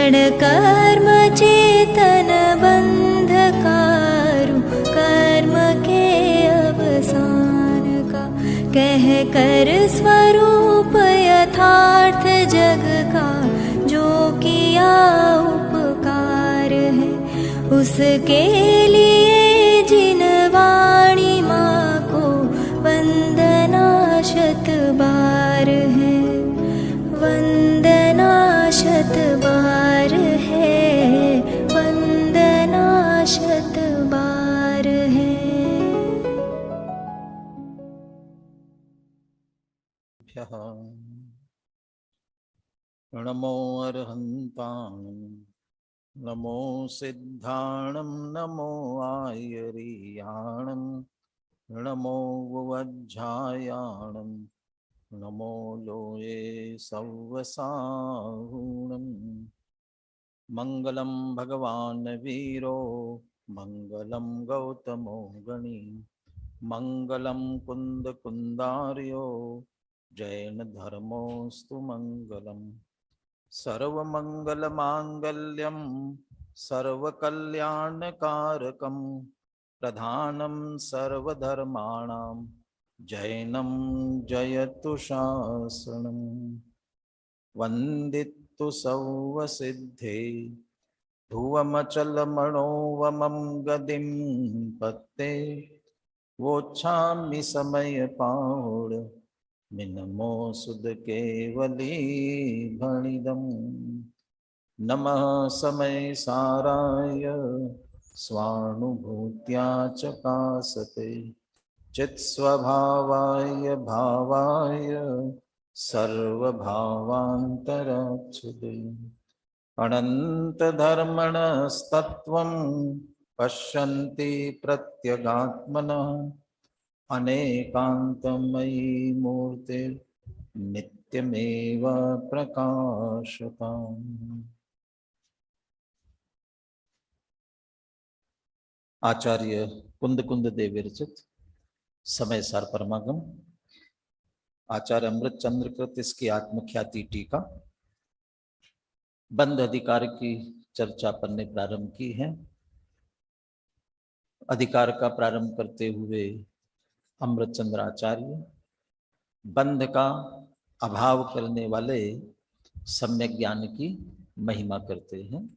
क्षण कर्म चेतन बंधकारु कर्म के अवसान का, कह कर स्वरूप यथार्थ जग का जो किया उपकार है, उसके लिए जिन वाणी माँ को वंदना शत बार है, वंदना शत बार है, वंदना शत बार है। नमो अरहन्तां नमो सिद्धाणं नमो आयर्याणं नमो वज्झायाणं नमो लोये सव्वसाहुणं। मंगलम भगवान वीरो मंगलम गौतमो गणी मंगलम कुंद कुंदार्यो जैन धर्मोस्तु मंगलम। सर्वमंगल मांगल्यम सर्वकल्याणकारकम प्रधानम सर्वधर्माणां जैनम जयतु शासनम। वंदितु सौवसिद्धे ध्रुवमचलमणोवमं गदिं पत्ते वोच्छामि समय पाहुड मिनमो सुद केवली भणिदम्। नमः समय साराय स्वानुभूत्या चकासते चित्स्वभावाय भावाय सर्वभावान्तराच्छुते। अनन्तधर्मणस्तत्त्वं पश्यन्ति प्रत्यगात्मनः अनेकान्तमयी मूर्ति नित्यमेव प्रकाशताम्। आचार्य कुंद कुंद देव विरचित समय सार परमागम आचार्य अमृत चंद्र कृत इसकी आत्मख्याति टीका बंध अधिकार की चर्चा पर ने प्रारंभ की है। अधिकार का प्रारंभ करते हुए अमृत चंद्र आचार्य बंध का अभाव करने वाले सम्यक ज्ञान की महिमा करते हैं।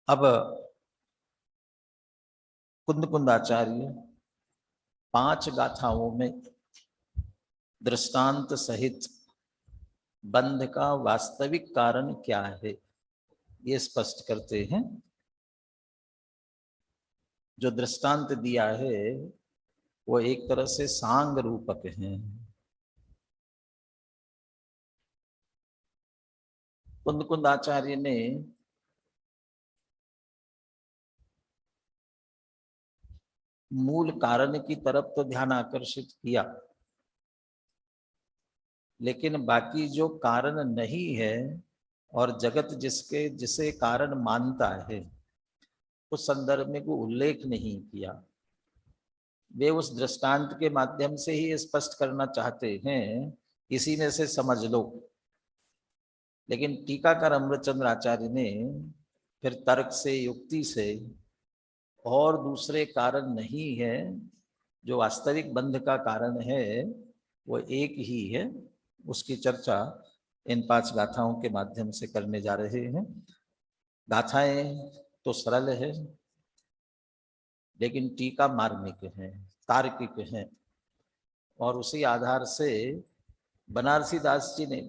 अब कुंद कुंद आचार्य 5 गाथाओं में दृष्टांत सहित बंध का वास्तविक कारण क्या है ये स्पष्ट करते हैं। जो दृष्टांत दिया है वो एक तरह से सांग रूपक है। कुंद कुंद आचार्य ने मूल कारण की तरफ तो ध्यान आकर्षित किया, लेकिन बाकी जो कारण नहीं है और जगत जिसे कारण मानता है उस संदर्भ में कोई उल्लेख नहीं किया। वे उस दृष्टांत के माध्यम से ही स्पष्ट करना चाहते हैं, इसी में से समझ लो। लेकिन टीकाकार अमृतचंद्र आचार्य ने फिर तर्क से युक्ति से और दूसरे कारण नहीं है, जो वास्तविक बंध का कारण है वो एक ही है। उसकी चर्चा इन 5 गाथाओं के माध्यम से करने जा रहे हैं। गाथाएं तो सरल है लेकिन टीका मार्मिक है, तार्किक है, और उसी आधार से बनारसी दास जी ने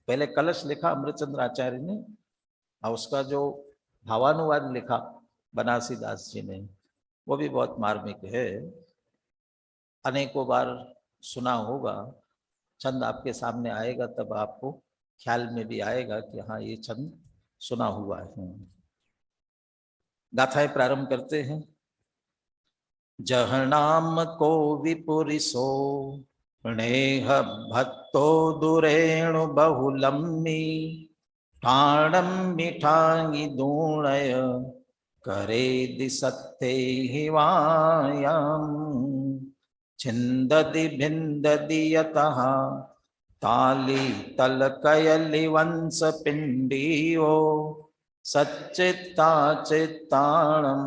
पहले कलश लिखा अमृतचंद्र आचार्य ने, और उसका जो भावानुवाद लिखा बनारसी दास जी ने वो भी बहुत मार्मिक है। अनेकों बार सुना होगा, छंद आपके सामने आएगा तब आपको ख्याल में भी आएगा कि हाँ ये छंद सुना हुआ है। गाथाएं प्रारंभ करते हैं। जहनाम को विपुरिसो नेह भक्तो दुरेणु बहुलम्मी ठाणम मिठांगी दूणय करे दिसत्ते हिवायाम छिंददि भिंददि यतः ताली तलकयलि वंश पिंडियो सच्चित्ता चित्ताणं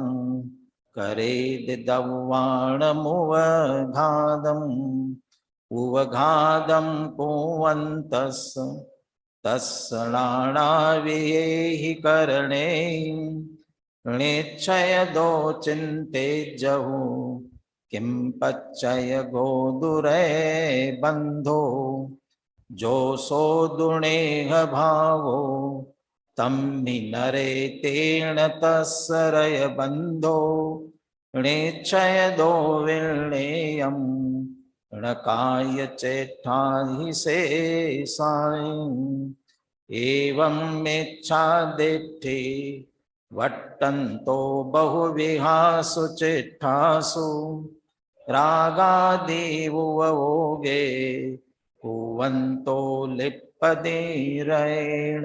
करेदिदव्वाणमुवघादम् उवघादं कुवन्तस् तस्सणाणाविहेहि करणे निश्चयदो चिन्ते जहु किं पच्चय गोदुरे बंधो जो सो दुणेह भावो तम्मि नरे तेण तस्सरय बंधो निश्चय दो विर्णेयम् णकाय चेठाहि से साई एवं मेच्छा दिट्ठि वट्टन्तो बहुविहासु चिट्ठासु रागादिवोगे कुवन्तो लिप्पदीरेण।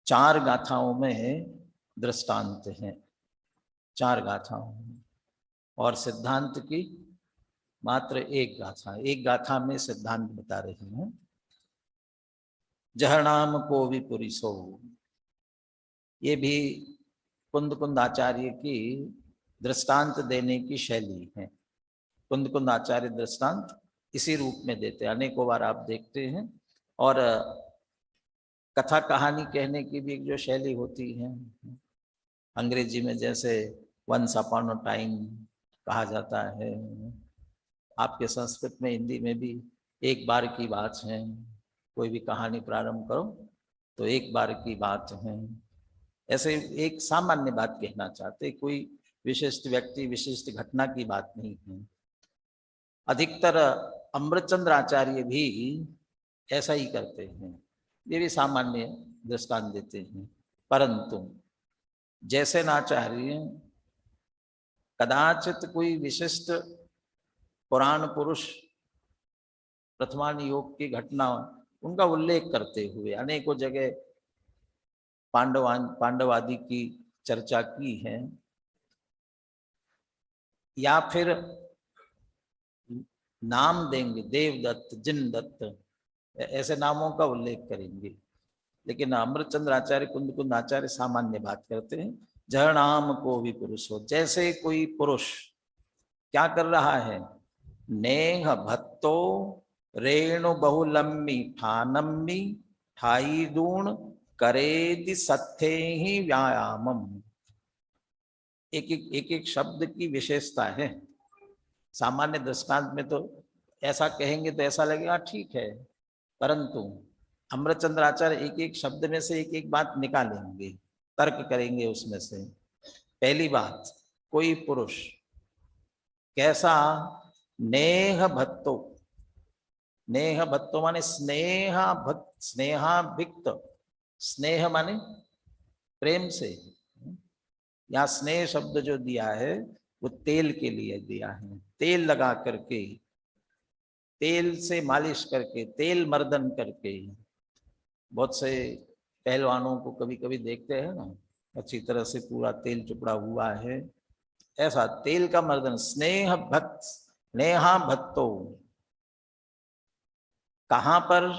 चार गाथाओं में दृष्टांत हैं, चार गाथाओं में, और सिद्धांत की मात्र एक गाथा। एक गाथा में सिद्धांत बता रहे हैं। जहनाम को विपुरिसो, ये भी कुंद कुंद आचार्य की दृष्टांत देने की शैली है। कुंद कुंद आचार्य दृष्टांत इसी रूप में देते हैं, अनेकों बार आप देखते हैं। और कथा कहानी कहने की भी एक जो शैली होती है, अंग्रेजी में जैसे वंस अपॉन अ टाइम कहा जाता है, आपके संस्कृत में, हिंदी में भी एक बार की बात है। कोई भी कहानी प्रारंभ करो तो एक बार की बात है, ऐसे एक सामान्य बात कहना चाहते, कोई विशिष्ट व्यक्ति विशिष्ट घटना की बात नहीं है। अधिकतर अमृतचंद्र आचार्य भी ऐसा ही करते हैं, ये भी सामान्य दृष्टांत देते हैं। परंतु जैसे नाचार्य कदाचित कोई विशिष्ट पुराण पुरुष प्रथमान योग की घटना उनका उल्लेख करते हुए अनेकों जगह पांडव आदि की चर्चा की है, या फिर नाम देंगे, देवदत्त, जिनदत्त, ऐसे नामों का उल्लेख करेंगे। लेकिन अमृतचंद्र आचार्य, कुंद कुंद आचार्य सामान्य बात करते हैं। जहनाम को भी पुरुष हो, जैसे कोई पुरुष क्या कर रहा है, नेह भत्तो रेणु बहुलम्बी ठानम्बी ठाई दूण करेदि सत्थे ही व्यायामम। एक एक शब्द की विशेषता है। सामान्य दृष्टांत में तो ऐसा कहेंगे तो ऐसा लगेगा ठीक है, परंतु अमृतचंद्र आचार्य एक एक शब्द में से एक एक बात निकालेंगे, तर्क करेंगे उसमें से। पहली बात, कोई पुरुष कैसा, नेह भत्तो, नेह भत्तो माने स्नेहा भक्त, स्नेहाभिक्त, स्नेह माने प्रेम से। यहाँ स्नेह शब्द जो दिया है वो तेल के लिए दिया है। तेल लगा करके, तेल से मालिश करके, तेल मर्दन करके। बहुत से पहलवानों को कभी कभी देखते हैं ना, अच्छी तरह से पूरा तेल चुपड़ा हुआ है, ऐसा तेल का मर्दन। स्नेह भक्त, स्नेहा भक्तो, कहां पर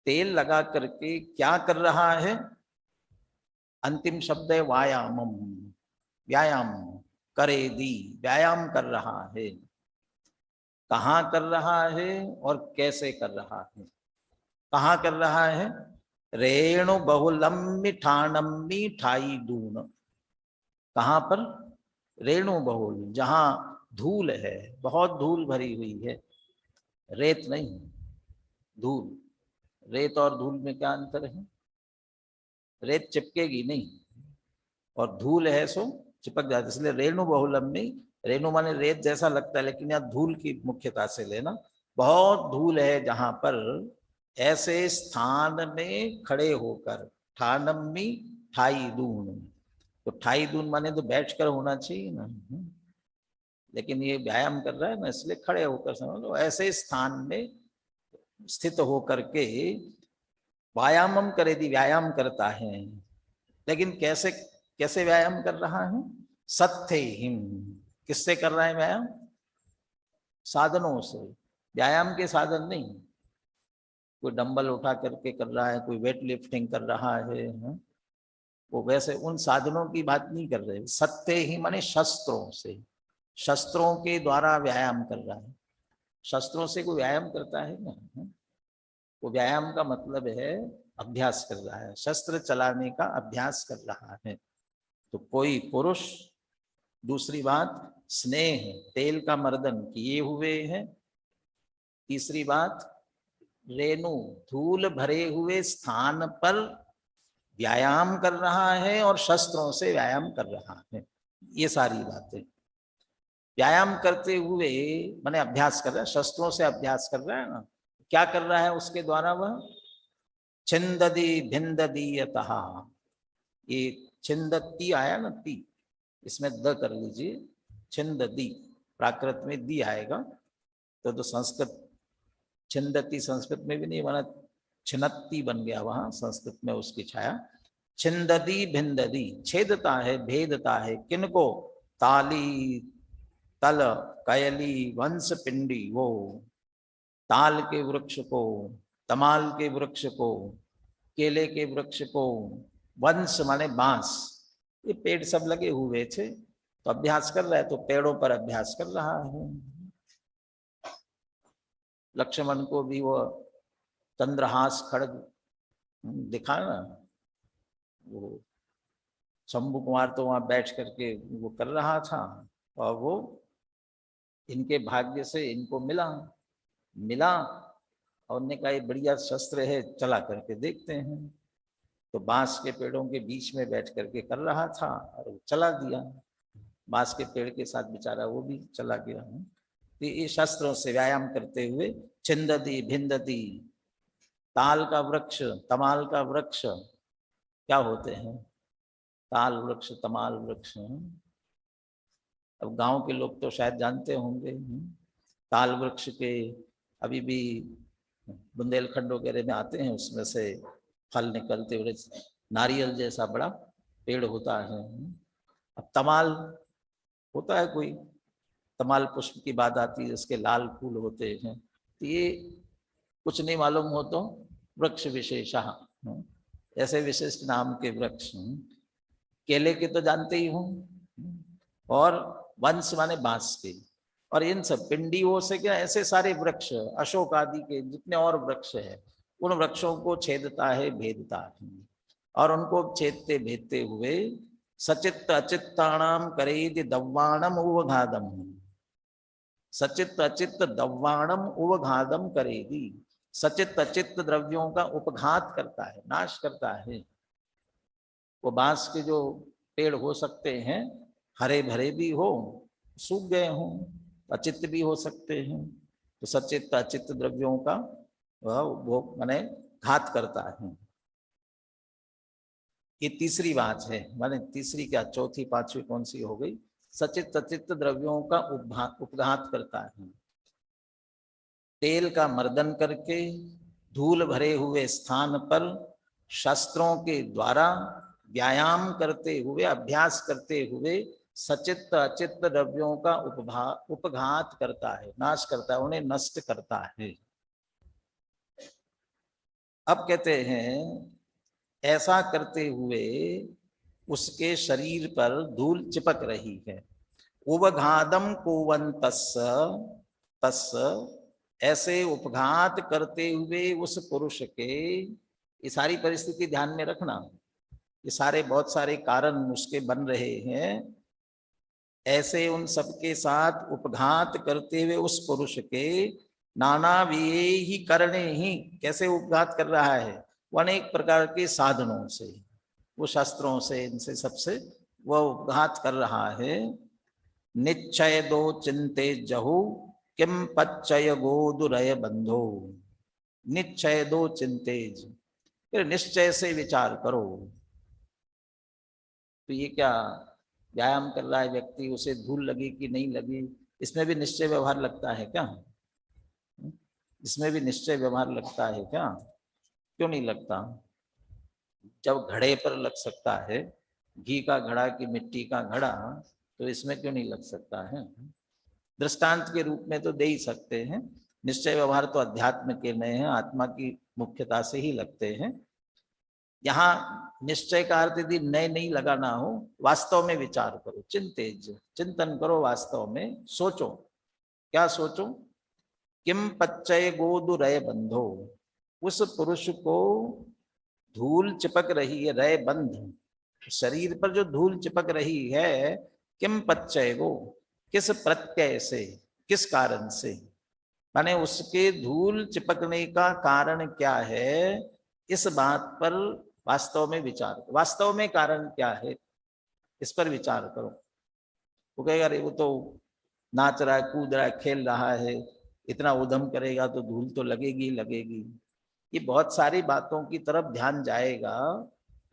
तेल लगा करके क्या कर रहा है, अंतिम शब्द है व्यायामम, व्यायाम करेदी, व्यायाम कर रहा है। कहाँ कर रहा है और कैसे कर रहा है। कहाँ कर रहा है, रेणु बहुलम्बी ठानम्बी ठाई दून। कहाँ पर, रेणु बहुल, जहां धूल है, बहुत धूल भरी हुई है, रेत नहीं, धूल। रेत और धूल में क्या अंतर है, रेत चिपकेगी नहीं और धूल है सो चिपक जाती, इसलिए रेणु बहुलम्बी। रेणु माने रेत जैसा लगता है, लेकिन यहाँ धूल की मुख्यता से लेना। बहुत धूल है जहां पर, ऐसे स्थान में खड़े होकर, ठानम्मी ठाई दून, तो ठाई दून माने तो बैठकर होना चाहिए ना, लेकिन ये व्यायाम कर रहा है ना, इसलिए खड़े होकर समझ लो। ऐसे स्थान में स्थित होकर के व्यायामम करे दी, व्यायाम करता है। लेकिन कैसे, कैसे व्यायाम कर रहा है, सत्थे हिम, किससे कर रहा है व्यायाम, साधनों से, व्यायाम के साधन नहीं। कोई डंबल उठा करके कर रहा है, कोई वेट लिफ्टिंग कर रहा है, वो वैसे उन साधनों की बात नहीं कर रहे। सत्य ही माने शस्त्रों से, शस्त्रों के द्वारा व्यायाम कर रहा है। शस्त्रों से कोई व्यायाम करता है ना, वो व्यायाम का मतलब है अभ्यास कर रहा है, शस्त्र चलाने का अभ्यास कर रहा है। तो कोई पुरुष, दूसरी बात स्नेह, तेल का मर्दन किए हुए हैं। तीसरी बात रेणु, धूल भरे हुए स्थान पर व्यायाम कर रहा है और शस्त्रों से व्यायाम कर रहा है। ये सारी बातें व्यायाम करते हुए माने अभ्यास कर रहा है, शस्त्रों से अभ्यास कर रहा है ना। क्या कर रहा है उसके द्वारा? वह छिंददी भिंददी यतः, ये छिंदती आया ना, ती, इसमें द कर लीजिए, छिंददी, प्राकृत में दी आएगा तो संस्कृत छिंदती संस्कृत में भी नहीं बना, छिन्नती बन गया वहां संस्कृत में उसकी छाया। छिंददी भिंददी, छेदता है, भेदता है, किनको? ताली, तल, कयली, वंश पिंडी, वो ताल के वृक्ष को, तमाल के वृक्ष को, केले के वृक्ष को, वंश माने बांस, ये पेड़ सब लगे हुए थे, तो अभ्यास कर रहा है, तो पेड़ों पर अभ्यास कर रहा है। लक्ष्मण को भी वो चंद्रहास खड़ग दिखा ना, वो शंभु कुमार तो वहां बैठ करके वो कर रहा था, और वो इनके भाग्य से इनको मिला और उन्होंने कहा ये बढ़िया शस्त्र है, चला करके देखते हैं। तो बांस के पेड़ों के बीच में बैठ करके कर रहा था और वो चला दिया, बांस के पेड़ के साथ बेचारा वो भी चला गया। तो ये शस्त्रों से व्यायाम करते हुए छिंददी भिंददी, ताल का वृक्ष, तमाल का वृक्ष क्या होते हैं? ताल वृक्ष, तमाल वृक्ष। अब गांव के लोग तो शायद जानते होंगे। ताल वृक्ष के अभी भी बुंदेलखंड वगैरह में आते हैं, उसमें से फल निकलते हुए नारियल जैसा बड़ा पेड़ होता है। अब तमाल होता है, कोई तमाल पुष्प की बात आती है, इसके लाल फूल होते हैं। तो ये कुछ नहीं मालूम हो तो वृक्ष विशेषा, ऐसे विशिष्ट नाम के वृक्ष। केले के तो जानते ही हूँ, और वंश माने बांस के, और इन सब पिंडियों से क्या, ऐसे सारे वृक्ष, अशोक आदि के जितने और वृक्ष है, उन वृक्षों को छेदता है, भेदता है, और उनको छेदते भेदते हुए सचित्त अचित्ताणाम करेदि दव्वाणम उवघादम, सचित्त अचित्त दव्वाणम उवघादम करेगी, सचित्त अचित्त द्रव्यों का उपघात करता है, नाश करता है। वो बांस के जो पेड़ हो सकते हैं, हरे भरे भी हो, सूख गए हों, अचित्त भी हो सकते हैं, तो सचित्त अचित्त द्रव्यों का वो माने घात करता है। ये तीसरी बात है, माने तीसरी क्या, चौथी पांचवी कौन सी हो गई? सचित्त अचित्त द्रव्यों का उपघात करता है। तेल का मर्दन करके धूल भरे हुए स्थान पर शस्त्रों के द्वारा व्यायाम करते हुए, अभ्यास करते हुए सचित्त अचित्त द्रव्यों का उपघात करता है, नाश करता है, उन्हें नष्ट करता है। अब कहते हैं ऐसा करते हुए उसके शरीर पर धूल चिपक रही है। उपघातम कुवंतस्स तस्स, ऐसे उपघात करते हुए उस पुरुष के, ये सारी परिस्थिति ध्यान में रखना, ये सारे बहुत सारे कारण उसके बन रहे हैं। ऐसे उन सबके साथ उपघात करते हुए उस पुरुष के नाना वे ही करने ही, कैसे उपघात कर रहा है? वो अनेक प्रकार के साधनों से, वो शस्त्रों से, इनसे सबसे वह उपघात कर रहा है। निश्चय दो चिंते जहु किम पच्चय गोदुरय बंधो, निश्चय दो चिंतेज, फिर निश्चय से विचार करो। तो ये क्या व्यायाम कर रहा है व्यक्ति, उसे धूल लगी कि नहीं लगी, इसमें भी निश्चय व्यवहार लगता है क्या? इसमें भी निश्चय व्यवहार लगता है क्या? क्यों नहीं लगता? जब घड़े पर लग सकता है, घी का घड़ा कि मिट्टी का घड़ा, तो इसमें क्यों नहीं लग सकता है? दृष्टांत के रूप में तो दे ही सकते हैं। निश्चय व्यवहार तो अध्यात्म के नए हैं, आत्मा की मुख्यता से ही लगते हैं। यहाँ निश्चय का अर्थ यदि नए नहीं लगाना हो, वास्तव में विचार करो, चिंतेज, चिंतन करो, वास्तव में सोचो। क्या सोचो? किम पच्चय गोदुरय बंधो, उस पुरुष को धूल चिपक रही है, रय बंध, शरीर पर जो धूल चिपक रही है, किम पच्चय गो, किस प्रत्यय से, किस कारण से, माने उसके धूल चिपकने का कारण क्या है, इस बात पर वास्तव में विचार करो। वास्तव में कारण क्या है, इस पर विचार करो। वो कहेगा अरे वो तो नाच रहा है, कूद रहा है, खेल रहा है, इतना उद्यम करेगा तो धूल तो लगेगी लगेगी। ये बहुत सारी बातों की तरफ ध्यान जाएगा,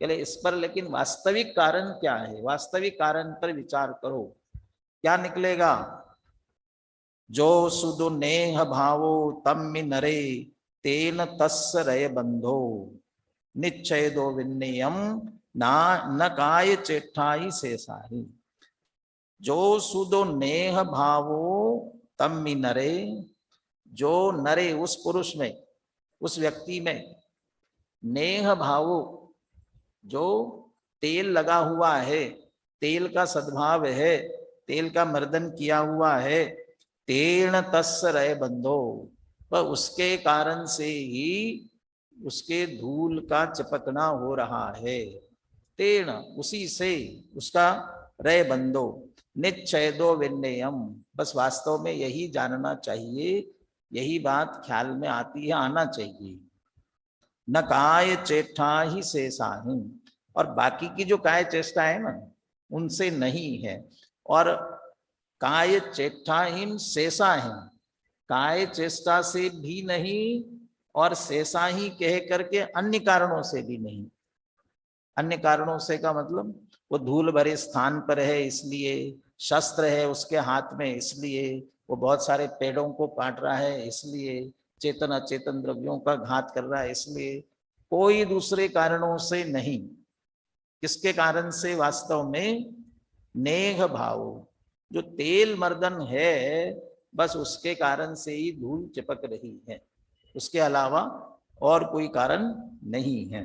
चले इस पर, लेकिन वास्तविक कारण क्या है, वास्तविक कारण पर विचार करो। क्या निकलेगा? जो सुदो नेह भावो तम्मि नरे तेन तस्य रय बंधो निश्चय दो विन्नियम ना न काय चेठाई शेषाही। जो सुदो नेह भावो तम्मि नरे, जो नरे उस पुरुष में, उस व्यक्ति में, नेह भावो जो तेल लगा हुआ है, तेल का सद्भाव है, तेल का मर्दन किया हुआ है, तेन तस्य रय बंधो, पर उसके कारण से ही उसके धूल का चिपकना हो रहा है। तेन उसी से उसका रय बंधो निच्छेदो विन्नयम, बस वास्तव में यही जानना चाहिए, यही बात ख्याल में आती है, आना चाहिए। न काय चेष्टा ही शेषाही, और बाकी की जो काय चेष्टा है ना उनसे नहीं है। और काय चेष्टाहीन शेषाहीन, काय चेष्टा से भी नहीं और शेषाही कह करके अन्य कारणों से भी नहीं। अन्य कारणों से का मतलब वो धूल भरे स्थान पर है इसलिए, शस्त्र है उसके हाथ में इसलिए, वो बहुत सारे पेड़ों को काट रहा है इसलिए, चेतन अचेतन द्रव्यों का घात कर रहा है इसलिए, कोई दूसरे कारणों से नहीं। किसके कारण से? वास्तव में नेह भाव, जो तेल मर्दन है, बस उसके कारण से ही धूल चिपक रही है, उसके अलावा और कोई कारण नहीं है।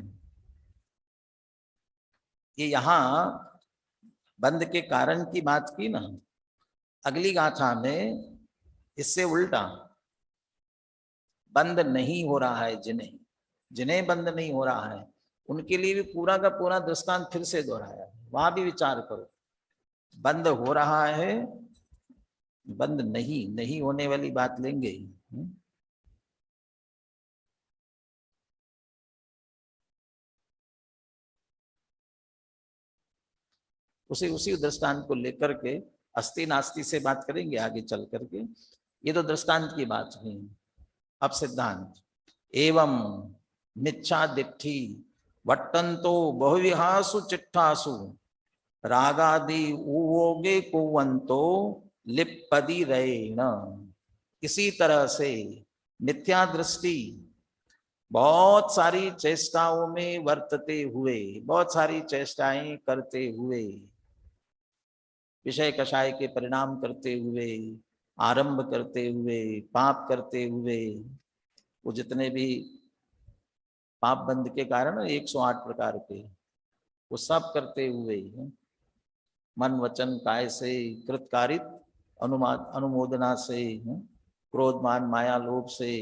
ये यहां बंध के कारण की बात की ना, अगली गाथा में इससे उल्टा, बंद नहीं हो रहा है जिन्हें, जिन्हें बंद नहीं हो रहा है उनके लिए भी पूरा का पूरा दृष्टांत फिर से दोहराया। वहां भी विचार करो, बंद हो रहा है, बंद नहीं, नहीं होने वाली बात लेंगे। उसी दृष्टांत को लेकर के अस्ति नास्ति से बात करेंगे आगे चल करके। ये तो दृष्टांत की बात हुई। अब सिद्धांत, एवं मिच्छा दिट्ठी वट्टंतो बहुविहासु चिट्ठासु रागादि उवोगे कुवंतो लिपपदी रेण। इसी तरह से मिथ्या दृष्टि बहुत सारी चेष्टाओं में वर्तते हुए, बहुत सारी चेष्टाएं करते हुए, विषय कषाय के परिणाम करते हुए, आरंभ करते हुए, पाप करते हुए, वो जितने भी पाप बंध के कारण 108 प्रकार के, वो सब करते हुए मन वचन काय से, कृतकारित अनुमोदना से, क्रोधमान माया लोभ से,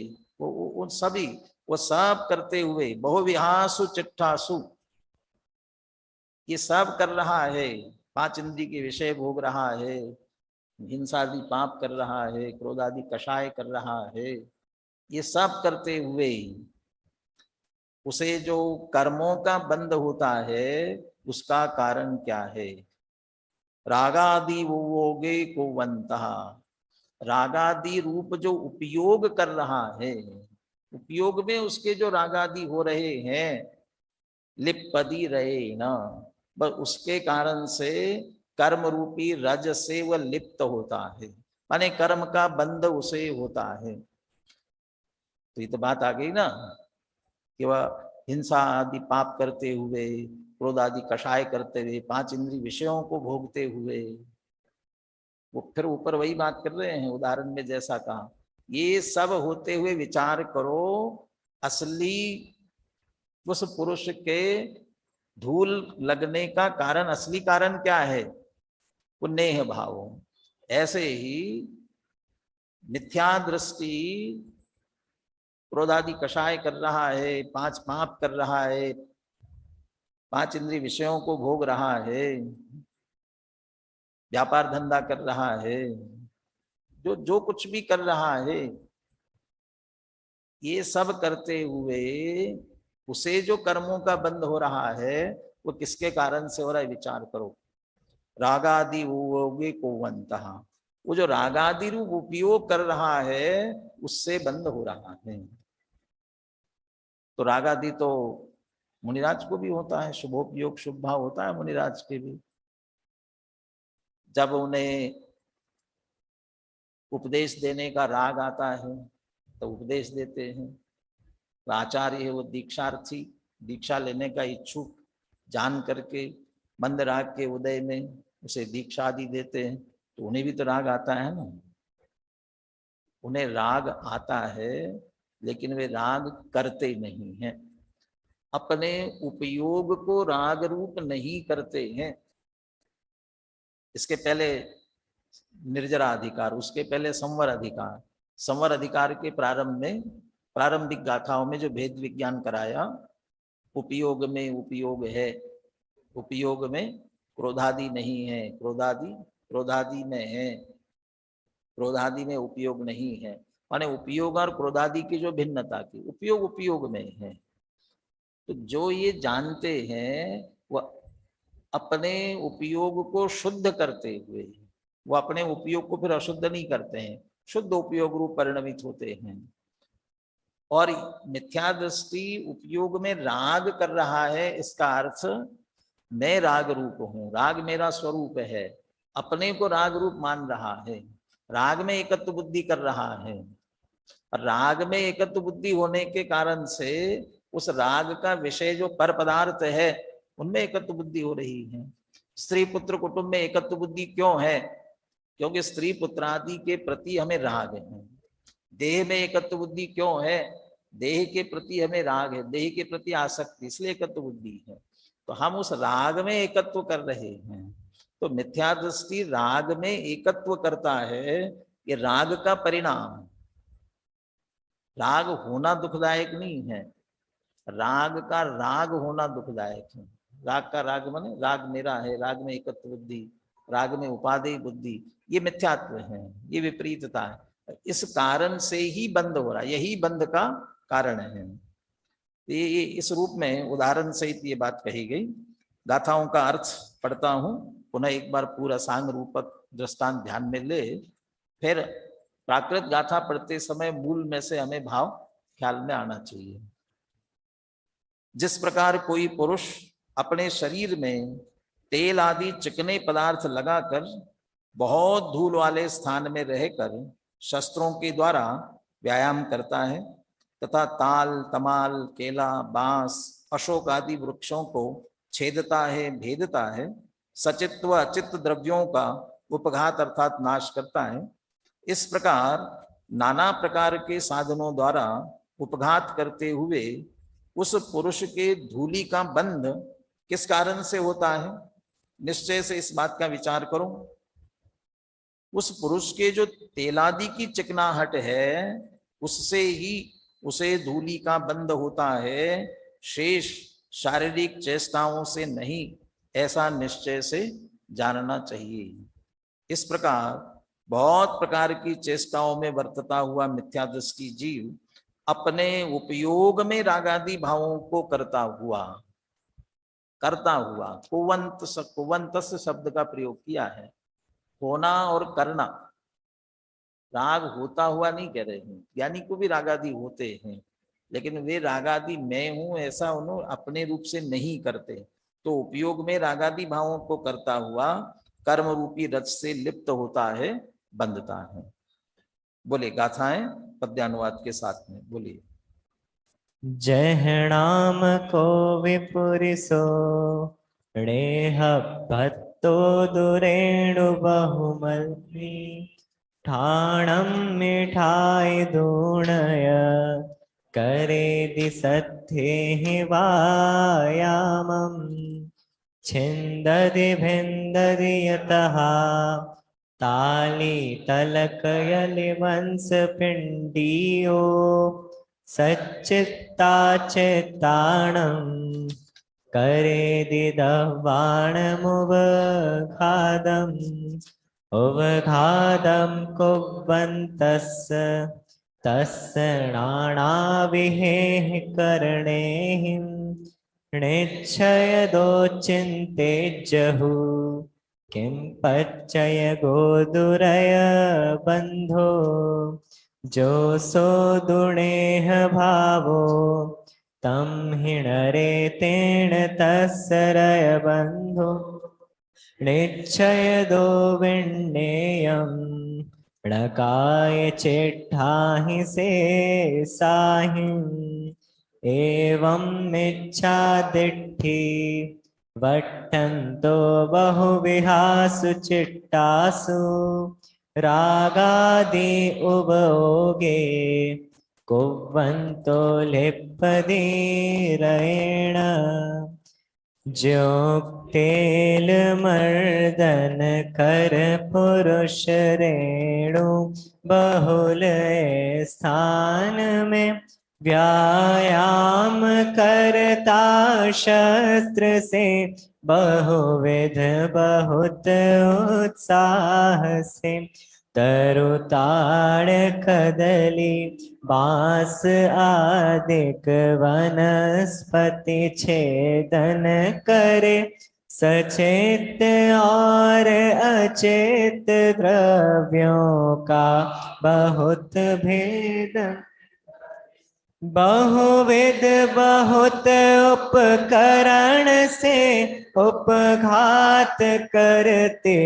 वो सभी, वो सब करते हुए, बहुविहासु चिट्ठासु, ये सब कर रहा है, 5 इंद्रिय के विषय भोग रहा है, हिंसा आदि पाप कर रहा है, क्रोध आदि कषाय कर रहा है, ये सब करते हुए उसे जो कर्मों का बंध होता है उसका कारण क्या है? रागादि वोगे कुवंतः, रागादि रूप जो उपयोग कर रहा है, उपयोग में उसके जो रागादि हो रहे हैं, लिपपदी रहे ना, बस उसके कारण से कर्म रूपी रज से वह लिप्त होता है, माने कर्म का बंध उसे होता है। तो ये तो बात आ गई ना कि वह हिंसा आदि पाप करते हुए, क्रोध आदि कषाय करते हुए, 5 इंद्रिय विषयों को भोगते हुए, वो फिर ऊपर वही बात कर रहे हैं उदाहरण में जैसा कहा, ये सब होते हुए विचार करो असली उस पुरुष के धूल लगने का कारण, असली कारण क्या है? वो नेह भाव। ऐसे ही मिथ्या दृष्टि क्रोधादि कषाय कर रहा है, 5 पाप कर रहा है, 5 इंद्रिय विषयों को भोग रहा है, व्यापार धंधा कर रहा है, जो जो कुछ भी कर रहा है, ये सब करते हुए उसे जो कर्मों का बंध हो रहा है वो किसके कारण से हो रहा है? विचार करो। रागादि कोवंतः, वो जो रागादि रूप उपयोग कर रहा है उससे बंद हो रहा है। तो रागादि तो मुनिराज को भी होता है, शुभोपयोग शुभ भाव होता है मुनिराज के भी। जब उन्हें उपदेश देने का राग आता है तो उपदेश देते हैं। तो आचार्य है वो दीक्षार्थी, दीक्षा लेने का इच्छुक जान करके मंद राग के उदय में उसे दीक्षा आदि देते हैं, तो उन्हें भी तो राग आता है ना। उन्हें राग आता है लेकिन वे राग करते नहीं हैं, अपने उपयोग को राग रूप नहीं करते हैं। इसके पहले निर्जरा अधिकार, उसके पहले संवर अधिकार। संवर अधिकार के प्रारंभ में, प्रारंभिक गाथाओं में जो भेद विज्ञान कराया, उपयोग में उपयोग है, उपयोग में क्रोधादि नहीं है, क्रोधादि में है, क्रोधादि में उपयोग नहीं है। माने उपयोग और क्रोधादि की जो भिन्नता की, उपयोग उपयोग में है। तो जो ये जानते हैं वह अपने उपयोग को शुद्ध करते हुए, वो अपने उपयोग को फिर अशुद्ध नहीं करते हैं, शुद्ध उपयोग रूप परिणमित होते हैं। और मिथ्या दृष्टि उपयोग में राग कर रहा है, इसका अर्थ मैं राग रूप हूं, राग मेरा स्वरूप है, अपने को राग रूप मान रहा है, राग में एकत्व बुद्धि कर रहा है। राग में एकत्व बुद्धि होने के कारण से उस राग का विषय जो पर पदार्थ है उनमें एकत्व बुद्धि हो रही है। स्त्री पुत्र कुटुंब में एकत्व बुद्धि क्यों है? क्योंकि स्त्री पुत्रादि के प्रति हमें राग है। देह में एकत्व बुद्धि क्यों है? देह के प्रति हमें राग है, देह के प्रति आसक्ति, इसलिए एकत्व बुद्धि है। तो हम उस राग में एकत्व कर रहे हैं। तो मिथ्या दृष्टि राग में एकत्व करता है, ये राग का परिणाम। राग होना दुखदायक नहीं है, राग का राग होना दुखदायक है। राग का राग माने राग मेरा है, राग में एकत्व बुद्धि, राग में उपादेय बुद्धि, ये मिथ्यात्व है, ये विपरीतता है। इस कारण से ही बंध हो रहा है, यही बंध का कारण है। ये इस रूप में उदाहरण सहित ये बात कही गई। गाथाओं का अर्थ पढ़ता हूं, पुनः एक बार पूरा सांग रूपक दृष्टांत ध्यान में ले, फिर प्राकृत गाथा पढ़ते समय मूल में से हमें भाव ख्याल में आना चाहिए। जिस प्रकार कोई पुरुष अपने शरीर में तेल आदि चिकने पदार्थ लगाकर बहुत धूल वाले स्थान में रहकर शस्त्रों के द्वारा व्यायाम करता है तथा ताल तमाल केला बांस अशोक आदि वृक्षों को छेदता है भेदता है, सचित व अचित द्रव्यों का उपघात अर्थात नाश करता है, इस प्रकार नाना प्रकार के साधनों द्वारा उपघात करते हुए उस पुरुष के धूलि का बंध किस कारण से होता है? निश्चय से इस बात का विचार करो। उस पुरुष के जो तेलादि की चिकनाहट है उससे ही उसे धूलि का बंध होता है, शेष शारीरिक चेष्टाओं से नहीं, ऐसा निश्चय से जानना चाहिए। इस प्रकार बहुत प्रकार की चेष्टाओं में वर्तता हुआ मिथ्या दृष्टि जीव अपने उपयोग में रागादि भावों को करता हुआ कुवंत शब्द का प्रयोग किया है। होना और करना, राग होता हुआ नहीं कह रहे हैं, ज्ञानी को भी रागादि होते हैं, लेकिन वे रागादि मैं हूं ऐसा उन्होंने अपने रूप से नहीं करते। तो उपयोग में रागादि भावों को करता हुआ कर्म रूपी रज से लिप्त होता है, बंधता है। बोले गाथाएं पद्यानुवाद के साथ में बोलिए। जहणाम को विपुरिसो नेह तो दुरेणु बहुमल्पी ठाणं मिठाई दूणय करे दिसद्धेहि वायामम् छिन्दति भिन्दति यतः ताली तलकयलिवंशपिण्डीयो सच्चित्ताचित्ताणम् करेदिदह्वाणमुवघादम् उवघादं कुर्वन्तस्य तस्य नानाविहेः करणैः निच्छयदोचिन्ते जहु किं पच्चय गोदुरय बन्धो जो सो दुणेह भावो तं हिणरे तेण तस्सरय बन्धो निच्छयदो विण्णेयं णकाय चेट्ठाहि से साहिम् एवं मिच्छादिट्ठी वट्टन्तो बहुविहासु चिट्टासु रागादि उभोगे कुर्वन्तो लिप्पदीरेण जोक्तेल मर्दन कर पुरुष रेणु बहुल स्थान में व्यायाम करता शस्त्र से बहुविध बहुत उत्साह से तरुताड़ कदली बांस आदिक वनस्पति छेदन करे सचेत और अचेत द्रव्यों का बहुत भेद बहुविध बहुत उपकरण से उपघात करते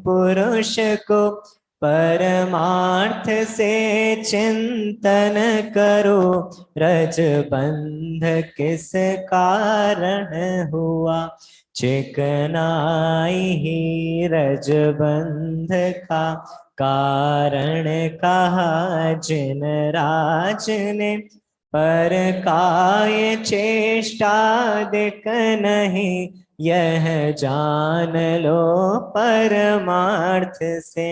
पुरुष को परमार्थ से चिंतन करो रजबंध किस कारण हुआ चिकनाई ही रजबंध का कारण कहा जिन राज ने पर काय चेष्टा दिक नहीं यह जान लो परमार्थ से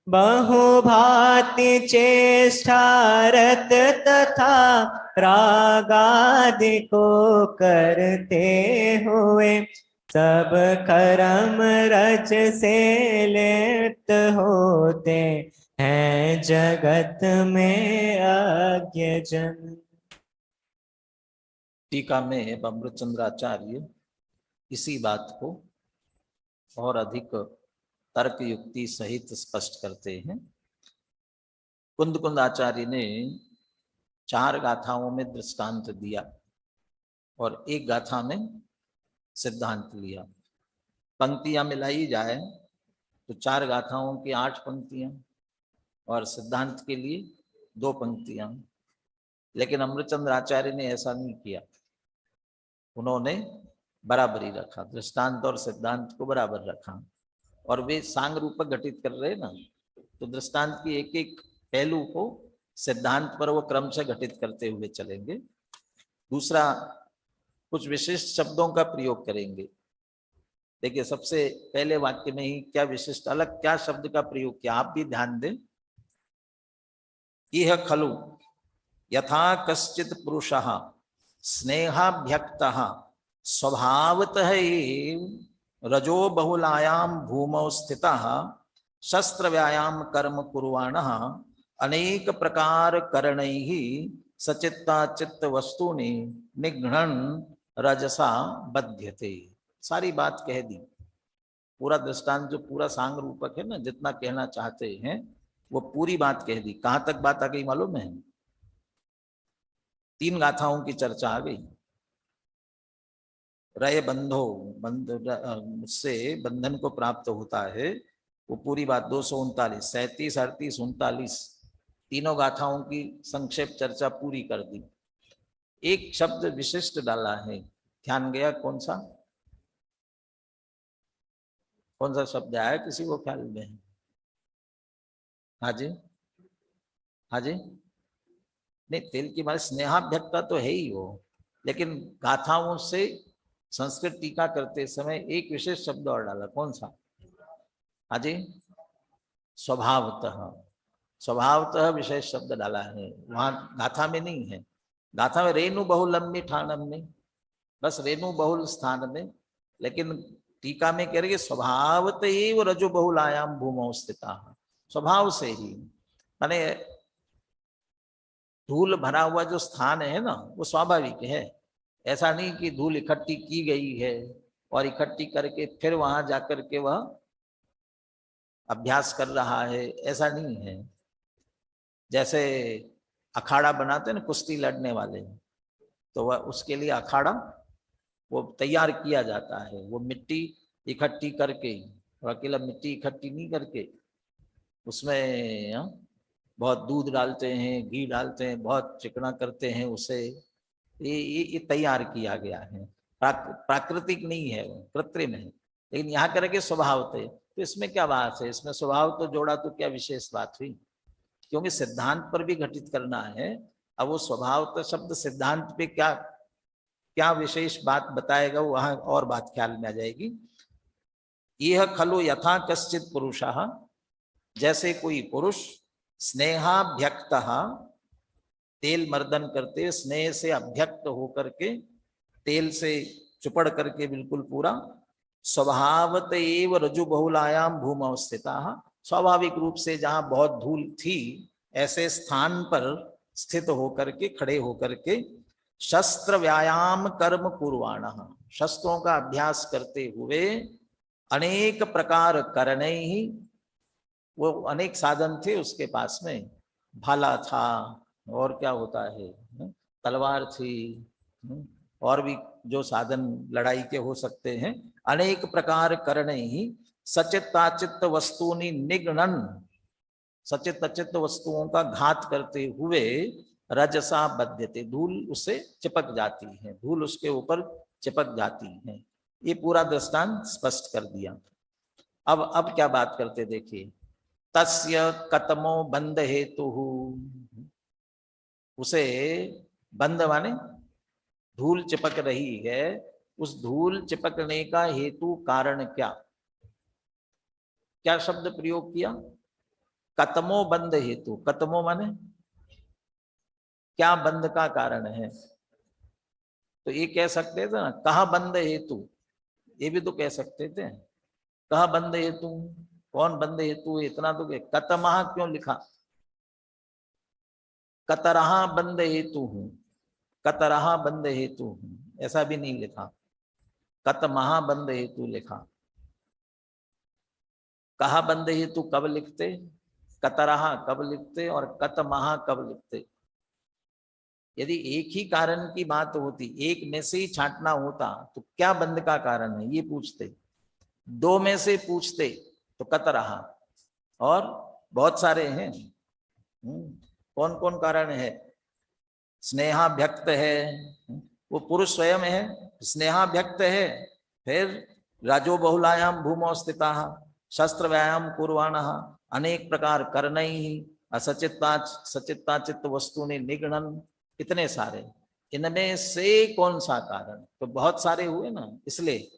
बहुभांति चेष्टारत तथा रागादि को करते हुए सब कर्म रज से लिप्त होते हैं जगत में अज्ञ जन। टीका में अमृतचंद्राचार्य इसी बात को और अधिक तर्क युक्ति सहित स्पष्ट करते हैं। कुंद आचार्य ने 4 गाथाओं में दृष्टांत दिया और एक गाथा में सिद्धांत लिया। पंक्तियां मिलाई जाए तो 4 गाथाओं की 8 पंक्तियां और सिद्धांत के लिए 2 पंक्तियां, लेकिन अमृतचंद्र आचार्य ने ऐसा नहीं किया। उन्होंने बराबरी रखा, दृष्टांत और सिद्धांत को बराबर रखा और वे सांग रूपक घटित कर रहे ना, तो दृष्टांत की एक एक पहलू को सिद्धांत पर वो क्रम से घटित करते हुए चलेंगे। दूसरा, कुछ विशिष्ट शब्दों का प्रयोग करेंगे। देखिए, सबसे पहले वाक्य में ही क्या विशिष्ट अलग क्या शब्द का प्रयोग किया, आप भी ध्यान दें। इह खलु यथा कश्चित् पुरुषः स्नेहाभ्यक्तः स्वभावतः रजो बहुलायां भूमौ स्थितः शस्त्र व्यायाम कर्म कुर्वाणः अनेक प्रकार करणैः सचित्ता चित्त वस्तूनि निघ्नन् रजसा बध्यते। सारी बात कह दी, पूरा दृष्टांत जो पूरा सांग रूपक है ना, जितना कहना चाहते हैं वो पूरी बात कह दी। कहां तक बात आ गई मालूम है? 3 गाथाओं की चर्चा आ गई। रय बंधो, बंध से बंधन को प्राप्त होता है, वो पूरी बात 239, 37, 38, 39 तीनों गाथाओं की संक्षेप चर्चा पूरी कर दी। एक शब्द विशिष्ट डाला है, ध्यान गया? कौन सा? कौन सा शब्द आया किसी को ख्याल में? हाँ जी, हाँ जी। नहीं, तेल की मालिश स्नेहाभ्यक्ता तो है ही वो, लेकिन गाथाओं से संस्कृत टीका करते समय एक विशेष शब्द और डाला, कौन सा? हाँ जी, स्वभावतः। स्वभावतः विशेष शब्द डाला है, वहां गाथा में नहीं है। गाथा में रेणु बहुलम ठाणम में, बस रेणु बहुल स्थान में, लेकिन टीका में कह रही है स्वभावत एव रजो बहुलायाम भूमौ स्थिता, स्वभाव से ही। माने धूल भरा हुआ जो स्थान है ना, वो स्वाभाविक है। ऐसा नहीं कि धूल इकट्ठी की गई है और इकट्ठी करके फिर वहां जाकर के वह अभ्यास कर रहा है, ऐसा नहीं है। जैसे अखाड़ा बनाते हैं ना कुश्ती लड़ने वाले, तो वह उसके लिए अखाड़ा वो तैयार किया जाता है, वो मिट्टी इकट्ठी करके, और अकेला मिट्टी इकट्ठी नहीं करके उसमें बहुत दूध डालते हैं, घी डालते हैं, बहुत चिकना करते हैं उसे। ये तैयार किया गया है, प्राकृतिक नहीं है, वो कृत्रिम है। लेकिन यहाँ करके स्वभाव थे, तो इसमें क्या बात है? इसमें स्वभाव तो जोड़ा तो क्या विशेष बात हुई? क्योंकि सिद्धांत पर भी घटित करना है। अब वो स्वभाव तो शब्द सिद्धांत पे क्या क्या विशेष बात बताएगा, वहां और बात ख्याल में आ जाएगी। यह खलु यथा कश्चित पुरुषः, जैसे कोई पुरुष स्नेहाभ्यक्त, तेल मर्दन करते स्नेह से अभ्यक्त होकर के, तेल से चुपड़ करके बिल्कुल पूरा, स्वभावत एव रजु बहुलायाम भूमौ स्थिताः, स्वाभाविक रूप से जहां बहुत धूल थी ऐसे स्थान पर स्थित होकर के, खड़े होकर के, शस्त्र व्यायाम कर्म कुर्वाणः, शस्त्रों का अभ्यास करते हुए, अनेक प्रकार करने ही, वो अनेक साधन थे उसके पास में, भाला था और क्या होता है, तलवार थी, और भी जो साधन लड़ाई के हो सकते हैं, अनेक प्रकार करने ही, सचित्ताचित्त वस्तुनि निगणन, सचित अचित वस्तुओं का घात करते हुए, रजसा बध्यते, धूल उससे चिपक जाती है, धूल उसके ऊपर चिपक जाती है। ये पूरा दृष्टांत स्पष्ट कर दिया। अब क्या बात करते देखिए, तस्य कतमो बंध हेतु, उसे बंध माने धूल चिपक रही है, उस धूल चिपकने का हेतु कारण क्या? क्या शब्द प्रयोग किया? कतमो बंध हेतु। कतमो माने क्या बंध का कारण है? तो ये कह सकते थे ना, कहा बंध हेतु, ये भी तो कह सकते थे। कहा बंध हेतु, कौन बंध हेतु, इतना तो कतमहा क्यों लिखा? कतरहा बंध हेतु हूं, कतरहा बंध हेतु हूं, ऐसा भी नहीं लिखा, कतमहा बंध हेतु लिखा। कहा बंध हेतु कब लिखते, कतरहा कब लिखते और कतमहा कब लिखते? यदि एक ही कारण की बात होती, एक में से ही छांटना होता, तो क्या बंध का कारण है ये पूछते। दो में से पूछते तो कतरहा, और बहुत सारे हैं। कौन कौन कारण है? स्नेहाभ्यक्त है, वो पुरुष स्वयं है, स्नेहाभ्यक्त है। फिर राजो बहुलायाम भूमौ स्थिता, शस्त्र व्यायाम कुर्वाणः, अनेक प्रकार करने ही, सचित्ताचित्त वस्तुनि निगणन, इतने सारे। इनमें से कौन सा कारण? तो बहुत सारे हुए ना, इसलिए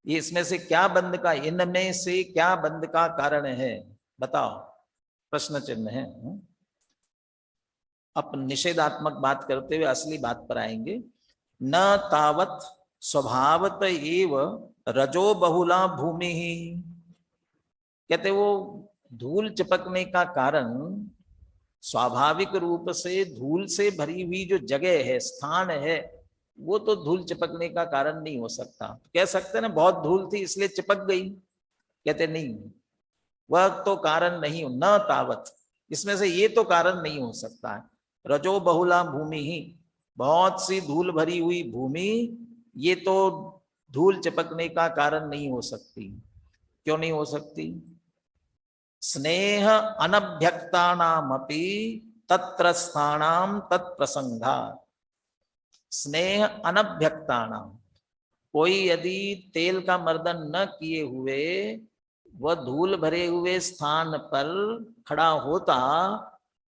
ये इसमें से क्या बंध का, इनमें से क्या बंध का कारण है बताओ, प्रश्न चिन्ह है। अब निषेधात्मक बात करते हुए असली बात पर आएंगे। न तावत स्वभावत एव रजो बहुला भूमि ही, कहते वो धूल चिपकने का कारण स्वाभाविक रूप से धूल से भरी हुई जो जगह है, स्थान है, वो तो धूल चिपकने का कारण नहीं हो सकता। कह सकते ना बहुत धूल थी इसलिए चिपक गई, कहते नहीं, वह तो कारण नहीं हो। न तावत, इसमें से ये तो कारण नहीं हो सकता है। रजो बहुला भूमि ही, बहुत सी धूल भरी हुई भूमि, ये तो धूल चिपकने का कारण नहीं हो सकती। क्यों नहीं हो सकती? स्नेह अनभ्यक्तानामपि तत्र स्थानाम तत्प्रसंगा। स्नेह अनभ्यक्तानाम, कोई यदि तेल का मर्दन न किए हुए वह धूल भरे हुए स्थान पर खड़ा होता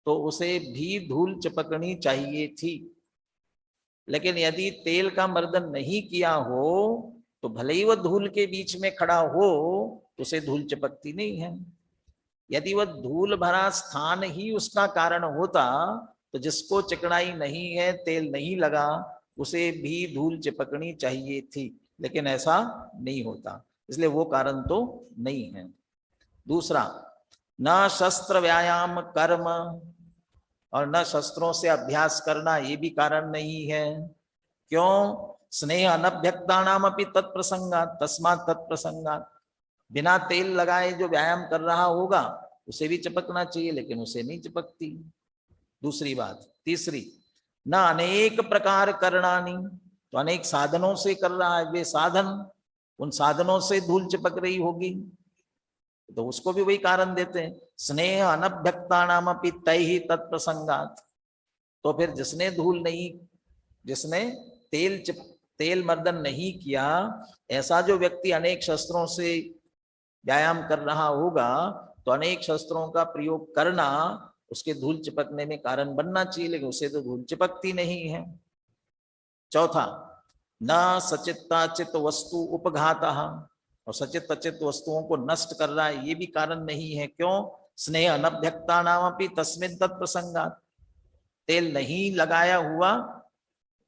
तो उसे भी धूल चिपकनी चाहिए थी, लेकिन यदि तेल का मर्दन नहीं किया हो तो भले ही वह धूल के बीच में खड़ा हो तो उसे धूल चिपकती नहीं है। यदि वह धूल भरा स्थान ही उसका कारण होता तो जिसको चिकनाई नहीं है, तेल नहीं लगा, उसे भी धूल चिपकनी चाहिए थी, लेकिन ऐसा नहीं होता, इसलिए वो कारण तो नहीं है। दूसरा, न शस्त्र व्यायाम कर्म, और न शस्त्रों से अभ्यास करना, ये भी कारण नहीं है। क्यों? स्नेह अनभ्यक्ता नाम अपनी तत्प्रसंगात, तस्मात् तत्प्रसंगात। बिना तेल लगाए जो व्यायाम कर रहा होगा उसे भी चिपकना चाहिए, लेकिन उसे नहीं चिपकती। दूसरी बात। तीसरी, न अनेक प्रकार करणानी, तो अनेक साधनों से कर रहा है, वे साधन, उन साधनों से धूल चिपक रही होगी, तो उसको भी वही कारण देते हैं। स्नेह अनभ्यक्ता नाम अपनी तय ही तत्प्रसंगात, तो फिर जिसने धूल नहीं, जिसने तेल मर्दन नहीं किया, ऐसा जो व्यक्ति अनेक शस्त्रों से व्यायाम कर रहा होगा तो अनेक शस्त्रों का प्रयोग करना उसके धूल चिपकने में कारण बनना चाहिए, लेकिन उसे तो धूल चिपकती नहीं है। चौथा, न सचित्ता चित्त वस्तु उपघाता, और सचित अचित वस्तुओं को नष्ट कर रहा है, ये भी कारण नहीं है। क्यों? स्नेह अनभ्यक्ता नाम अपनी तस्मिन् तत्प्रसंगात, तेल नहीं लगाया हुआ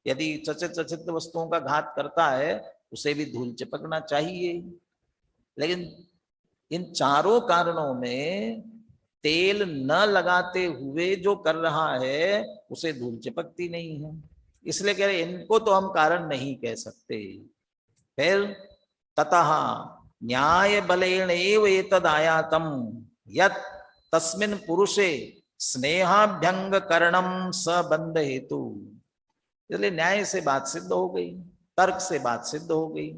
यदि सचित अचित वस्तुओं का घात करता है उसे भी धूल चिपकना चाहिए, लेकिन इन चारों कारणों में तेल न लगाते हुए जो कर रहा है उसे धूल चिपकती नहीं है, इसलिए कह रहे इनको तो हम कारण नहीं कह सकते। फिर ततः न्याय बलेन एव एतद् आयातम यत् तस्मिन् पुरुषे स्नेहाभ्यंग करणम सबंध हेतु, इसलिए न्याय से बात सिद्ध हो गई, तर्क से बात सिद्ध हो गई।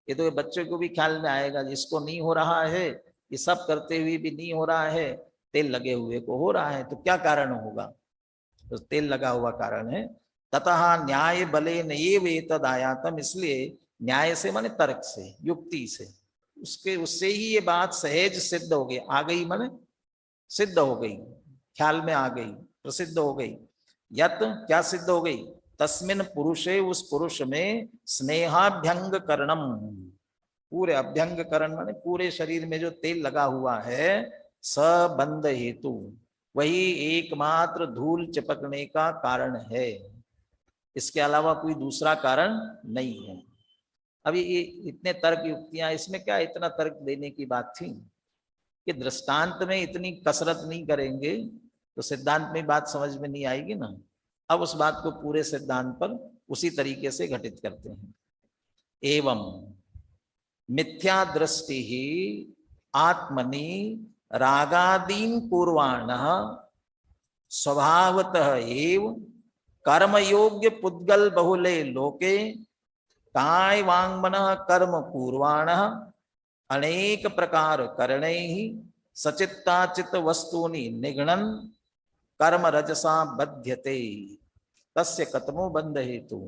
ये तो बच्चों को भी ख्याल में आएगा, जिसको नहीं हो रहा है, ये सब करते हुए भी नहीं हो रहा है, तेल लगे हुए को हो रहा है, तो क्या कारण होगा? तो तेल लगा हुआ कारण है। ततः न्याय बलेन एव एतद् आयातम, इसलिए न्याय से माने तर्क से, युक्ति से, उससे ही ये बात सहज सिद्ध हो गई, आ गई माने सिद्ध हो गई, ख्याल में आ गई, प्रसिद्ध हो गई। यत क्या सिद्ध हो गई? तस्मिन् पुरुषे, उस पुरुष में स्नेहाभ्यंग करणम, पूरे अभ्यंग करण माने पूरे शरीर में जो तेल लगा हुआ है, सबंध हेतु, वही एकमात्र धूल चिपकने का कारण है, इसके अलावा कोई दूसरा कारण नहीं है। अभी ये इतने तर्क युक्तियां, इसमें क्या इतना तर्क देने की बात थी कि दृष्टांत में इतनी कसरत नहीं करेंगे तो सिद्धांत में बात समझ में नहीं आएगी ना। अब उस बात को पूरे सिद्धांत पर उसी तरीके से घटित करते हैं। एवं मिथ्या दृष्टि ही आत्मनि रागादीन पूर्वाण स्वभावतः एव कर्म योग्य पुद्गल बहुले लोके काय वांगमन कर्म पूर्वाण अनेक प्रकार करणे ही सचित्ताचित वस्तूनि निगणन कर्म रजसा बध्यते तस्य कतमो बंध हेतु।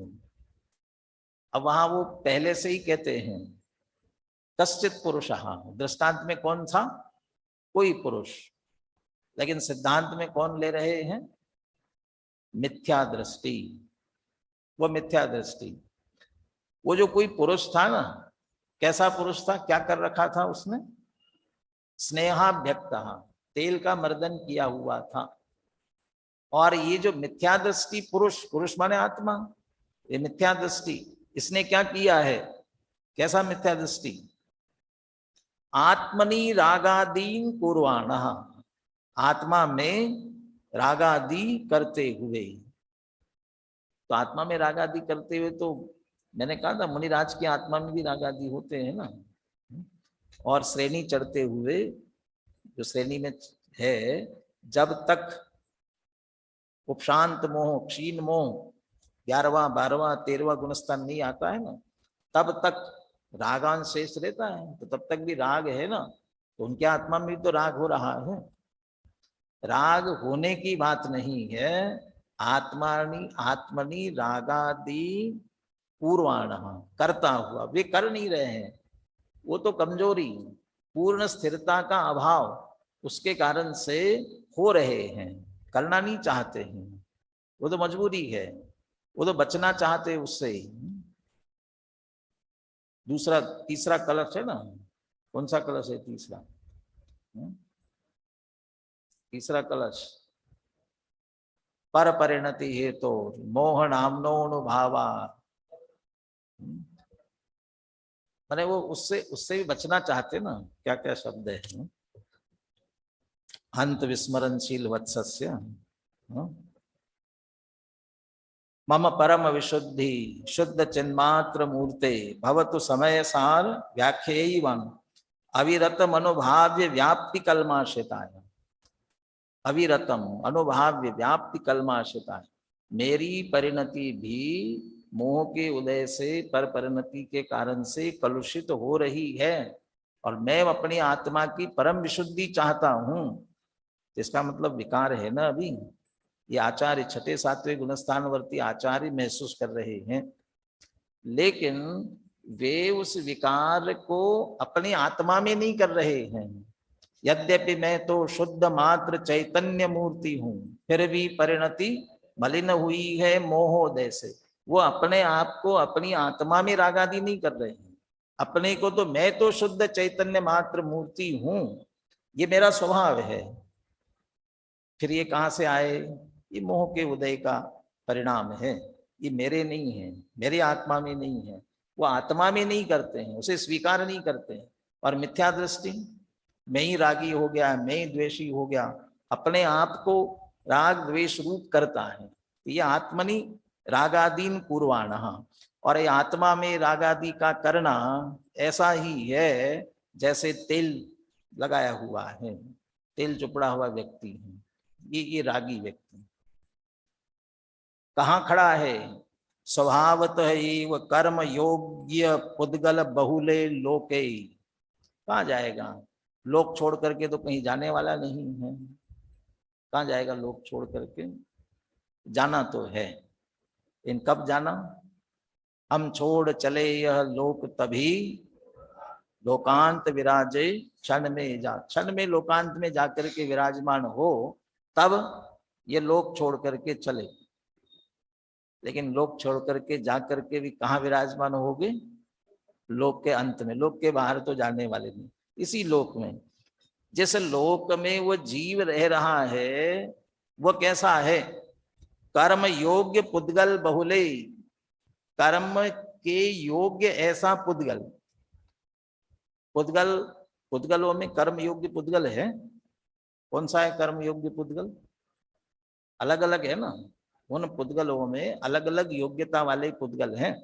अब वहां वो पहले से ही कहते हैं कश्चित पुरुषः, दृष्टांत में कौन था? कोई पुरुष, लेकिन सिद्धांत में कौन ले रहे हैं? मिथ्या दृष्टि। वो मिथ्या दृष्टि, वो जो कोई पुरुष था ना, कैसा पुरुष था? क्या कर रखा था उसने? स्नेहाभ्यक्त, तेल का मर्दन किया हुआ था। और ये जो मिथ्या दृष्टि पुरुष, पुरुष माने आत्मा, ये मिथ्या दृष्टि इसने क्या किया है? कैसा मिथ्या दृष्टि? आत्मनि रागादीन कुर्वाण, आत्मा में रागादि करते हुए। तो आत्मा में रागादि करते हुए, तो मैंने कहा था मुनिराज की आत्मा में भी रागादि होते हैं ना, और श्रेणी चढ़ते हुए, जो श्रेणी में है, जब तक उपशांत मोह, क्षीण मोह 11वां 12वां 13वां गुणस्थान नहीं आता है ना, तब तक रागांश शेष रहता है, तो तब तक भी राग है ना, तो उनके आत्मा में भी तो राग हो रहा है। राग होने की बात नहीं है, आत्मनि रागादि पूर्वाण, करता हुआ, वे कर नहीं रहे हैं, वो तो कमजोरी, पूर्ण स्थिरता का अभाव उसके कारण से हो रहे हैं, करना नहीं चाहते हैं, वो तो मजबूरी है, वो तो बचना चाहते हैं उससे। दूसरा तीसरा कलश है ना, कौन सा कलश है तीसरा? तीसरा कलश पर परिणति हेतु तो मोह नामनोनुभावा, मैंने वो उससे उससे भी बचना चाहते ना। क्या क्या शब्द है? हंत विस्मरणशील वत्सस्य मम परम विशुद्धि शुद्ध चिन्मात्र मूर्ते भवतु समय सार व्याख्यैवं अविरतम अनुभाव्य व्याप्ति कल्माश्रिताय। अविरतम अनुभाव्य व्याप्ति कल्माश्रिताय, मेरी परिणति भी मोह के उदय से पर परिणति के कारण से कलुषित हो रही है, और मैं अपनी आत्मा की परम विशुद्धि चाहता हूं। इसका मतलब विकार है ना। अभी ये आचार्य छठे सातवें गुणस्थानवर्ती आचार्य महसूस कर रहे हैं, लेकिन वे उस विकार को अपनी आत्मा में नहीं कर रहे हैं। यद्यपि मैं तो शुद्ध मात्र चैतन्य मूर्ति हूं, फिर भी परिणति मलिन हुई है मोहोदय से। वो अपने आप को अपनी आत्मा में रागादि नहीं कर रहे हैं। अपने को तो मैं तो शुद्ध चैतन्य मात्र मूर्ति हूं, ये मेरा स्वभाव है। फिर ये कहां से आए? ये मोह के उदय का परिणाम है। ये मेरे नहीं है, मेरी आत्मा में नहीं है। वो आत्मा में नहीं करते हैं, उसे स्वीकार नहीं करते हैं। और मिथ्या दृष्टि, मैं ही रागी हो गया, मैं ही द्वेषी हो गया, अपने आप को राग द्वेष रूप करता है। ये आत्मनि रागादीन पूर्वाण, और ये आत्मा में रागादि का करना ऐसा ही है जैसे तेल लगाया हुआ है, तेल चुपड़ा हुआ व्यक्ति है ये रागी व्यक्ति। कहाँ खड़ा है? स्वभावतः एव कर्म योग्य पुद्गल बहुले लोके। कहाँ जाएगा? लोक छोड़ करके तो कहीं जाने वाला नहीं है। कहाँ जाएगा लोक छोड़ करके? जाना तो है, इन कब जाना? हम छोड़ चले यह लोक तभी लोकांत विराजे क्षण में जा। क्षण में लोकांत में जाकर के विराजमान हो, तब ये लोक छोड़ करके चले। लेकिन लोक छोड़ करके जा करके भी कहाँ विराजमान होगे? लोक के अंत में। लोक के बाहर तो जाने वाले नहीं। इसी लोक में, जिस लोक में वो जीव रह रहा है, वो कैसा है? कर्म योग्य पुद्गल बहुले, कर्म के योग्य ऐसा पुद्गल। पुद्गल, पुद्गलों में कर्म योग्य पुद्गल है। कौन सा है कर्म योग्य पुद्गल? अलग अलग है ना। उन पुद्गलों में अलग अलग योग्यता वाले पुद्गल हैं।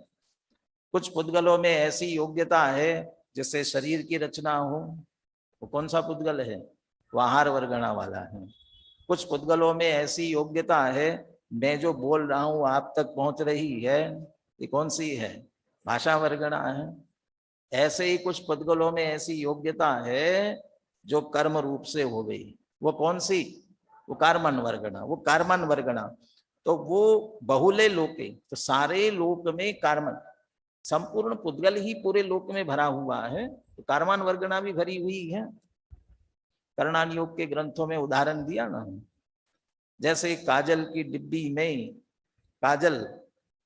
कुछ पुद्गलों में ऐसी योग्यता है जिससे शरीर की रचना हो, वो कौन सा पुद्गल है? वो आहार वर्गणा वाला है। कुछ पुद्गलों में ऐसी योग्यता है, मैं जो बोल रहा हूं आप तक पहुंच रही है, ये कौन सी है? भाषा वर्गणा है। ऐसे ही कुछ पुद्गलों में ऐसी योग्यता है जो कर्म रूप से हो गई। वो कौन सी? वो कार्मन वर्गणा। वो कार्मन वर्गणा तो वो बहुले लोके, तो सारे लोक में कार्मन, संपूर्ण पुद्गल ही पूरे लोक में भरा हुआ है, तो कार्मन वर्गणा भी भरी हुई है। कर्णान योग के ग्रंथों में उदाहरण दिया ना, जैसे काजल की डिब्बी में काजल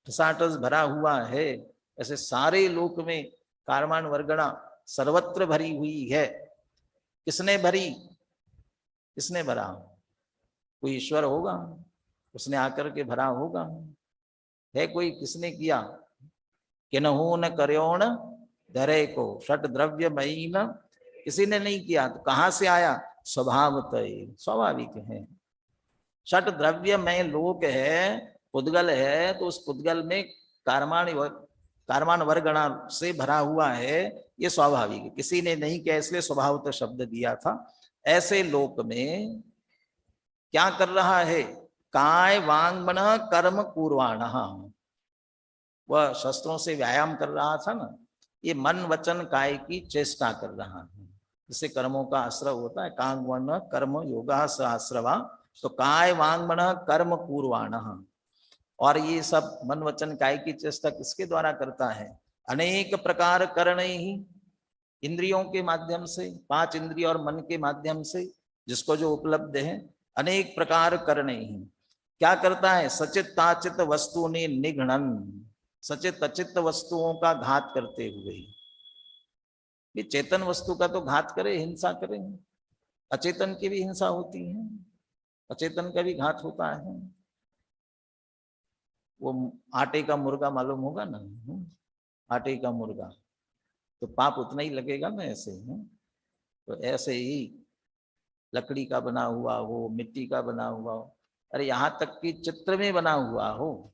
ठसाठस भरा हुआ है, ऐसे सारे लोक में कार्मन वर्गणा सर्वत्र भरी हुई है। किसने भरी? किसने भरा? कोई ईश्वर होगा, उसने आकर के भरा होगा। है कोई? किसने किया? किन्हू न कर्योण धरे को षट द्रव्य मई न, किसी ने नहीं किया। तो कहां से आया? स्वभावतः, स्वाभाविक है। षट द्रव्य में लोक है, पुद्गल है, तो उस पुद्गल में कार्मान वर्गणा से भरा हुआ है, ये स्वाभाविक है। किसी ने नहीं किया, इसलिए स्वभावतः शब्द दिया था। ऐसे लोक में क्या कर रहा है? काय वांग मन कर्म पूर्वाण, वह शस्त्रों से व्यायाम कर रहा था ना, ये मन वचन काय की चेष्टा कर रहा है, जिससे कर्मों का आश्रव होता है। कांग वन कर्म योगा स आश्रवा, तो काय वांग मन कर्म पूर्वाण। और ये सब मन वचन काय की चेष्टा किसके द्वारा करता है? अनेक प्रकार करण ही, इंद्रियों के माध्यम से, 5 इंद्रिय और मन के माध्यम से जिसको जो उपलब्ध है, अनेक प्रकार करने ही क्या करता है, सचित ताचित वस्तु ने निघणन, सचित अचित वस्तुओं का घात करते हुए। ये चेतन वस्तु का तो घात करे, हिंसा करे, अचेतन की भी हिंसा होती है, अचेतन का भी घात होता है। वो आटे का मुर्गा मालूम होगा ना, आटे का मुर्गा, तो पाप उतना ही लगेगा ना ऐसे है। तो ऐसे ही लकड़ी का बना हुआ हो, मिट्टी का बना हुआ हो, अरे यहाँ तक कि चित्र में बना हुआ हो,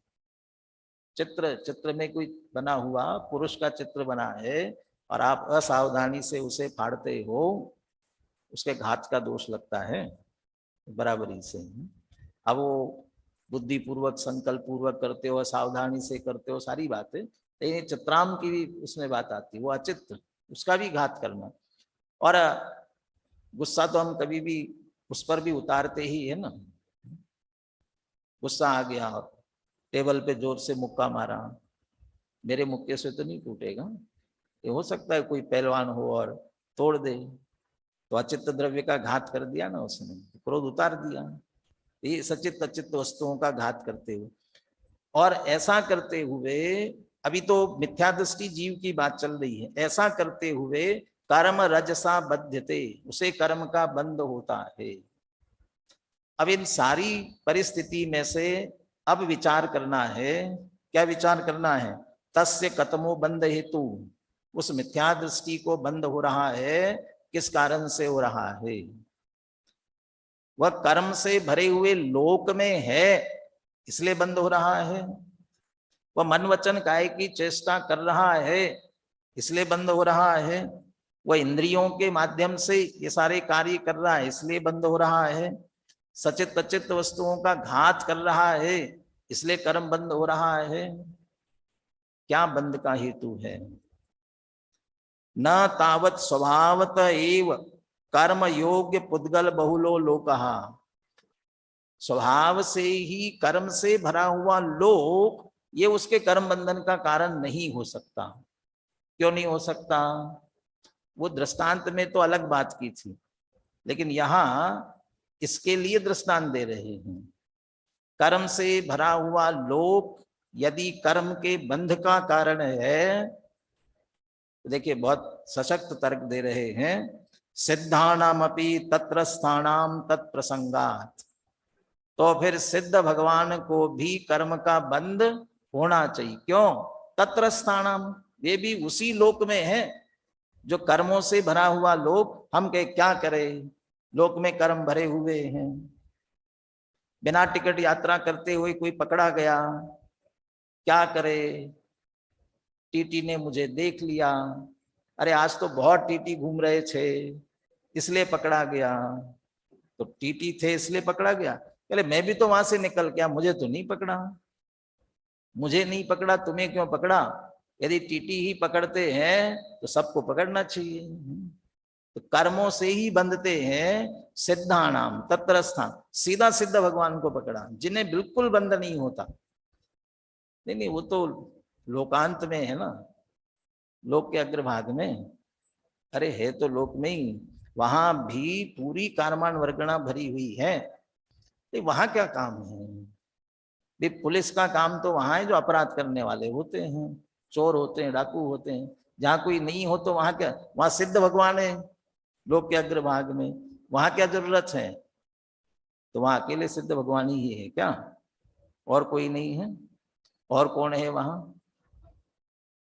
चित्र में कोई बना हुआ पुरुष का चित्र बना है और आप असावधानी से उसे फाड़ते हो, उसके घात का दोष लगता है बराबरी से। अब वो बुद्धिपूर्वक संकल्प पूर्वक करते हो, सावधानी से करते हो, सारी बातें, लेकिन चित्राम की भी उसमें बात आती है, वो अचित्र, उसका भी घात करना। और गुस्सा तो हम कभी भी उस पर भी उतारते ही है ना। गुस्सा आ गया और टेबल पे जोर से मुक्का मारा, मेरे मुक्के से तो नहीं टूटेगा, ये हो सकता है कोई पहलवान हो और तोड़ दे, तो अचित द्रव्य का घात कर दिया ना उसने, क्रोध उतार दिया। ये सचित अचित वस्तुओं का घात करते हुए, और ऐसा करते हुए, अभी तो मिथ्या दृष्टि जीव की बात चल रही है, ऐसा करते हुए कर्म रजसा बध्यते, उसे कर्म का बंध होता है। अब इन सारी परिस्थिति में से अब विचार करना है, क्या विचार करना है, तस्य कतमो बंध हेतु, उस मिथ्या दृष्टि को बंद हो रहा है, किस कारण से हो रहा है, वह कर्म से भरे हुए लोक में है इसलिए बंद हो रहा है, वह मन वचन काय की चेष्टा कर रहा है इसलिए बंद हो रहा है, वह इंद्रियों के माध्यम से ये सारे कार्य कर रहा है इसलिए बंद हो रहा है, सचित अचित वस्तुओं का घात कर रहा है इसलिए कर्म बंद हो रहा है। क्या बंद का हेतु है, न तावत स्वभावत एव कर्म योग्य पुद्गल बहुलो लोकः, स्वभाव से ही कर्म से भरा हुआ लोक ये उसके कर्म बंधन का कारण नहीं हो सकता। क्यों नहीं हो सकता, वो दृष्टांत में तो अलग बात की थी, लेकिन यहां इसके लिए दृष्टांत दे रहे हैं। कर्म से भरा हुआ लोक यदि कर्म के बंध का कारण है, तो देखिए बहुत सशक्त तर्क दे रहे हैं, सिद्धानाम अपि तत्र स्थानाम तत्प्रसंगात, तो फिर सिद्ध भगवान को भी कर्म का बंध होना चाहिए। क्यों, तत्र स्थानाम, वे भी उसी लोक में है जो कर्मों से भरा हुआ लोक। हम क्या करें, लोक में कर्म भरे हुए हैं, बिना टिकट यात्रा करते हुए कोई पकड़ा गया, क्या करे, टीटी ने मुझे देख लिया, अरे आज तो बहुत टीटी घूम रहे थे इसलिए पकड़ा गया, तो टीटी थे इसलिए पकड़ा गया, अरे मैं भी तो वहां से निकल गया, मुझे तो नहीं पकड़ा, मुझे नहीं पकड़ा, तुम्हें क्यों पकड़ा, यदि टीटी ही पकड़ते हैं तो सबको पकड़ना चाहिए। तो कर्मों से ही बंधते हैं सिद्धानाम तत्र स्थान, सीधा सिद्ध भगवान को पकड़ा, जिन्हें बिल्कुल बंध नहीं होता। नहीं, वो तो लोकांत में है ना, लोक के अग्रभाग में, अरे है तो लोक में ही, वहां भी पूरी कारमान वर्गणा भरी हुई है, तो वहां क्या काम है, भी पुलिस का काम तो वहां है जो अपराध करने वाले होते हैं, चोर होते हैं, डाकू होते हैं, जहां कोई नहीं हो तो वहां क्या, वहां सिद्ध भगवान है लोक के अग्रभाग में, वहां क्या जरूरत है, तो वहां अकेले सिद्ध भगवान ही है क्या, और कोई नहीं है। और कौन है वहां,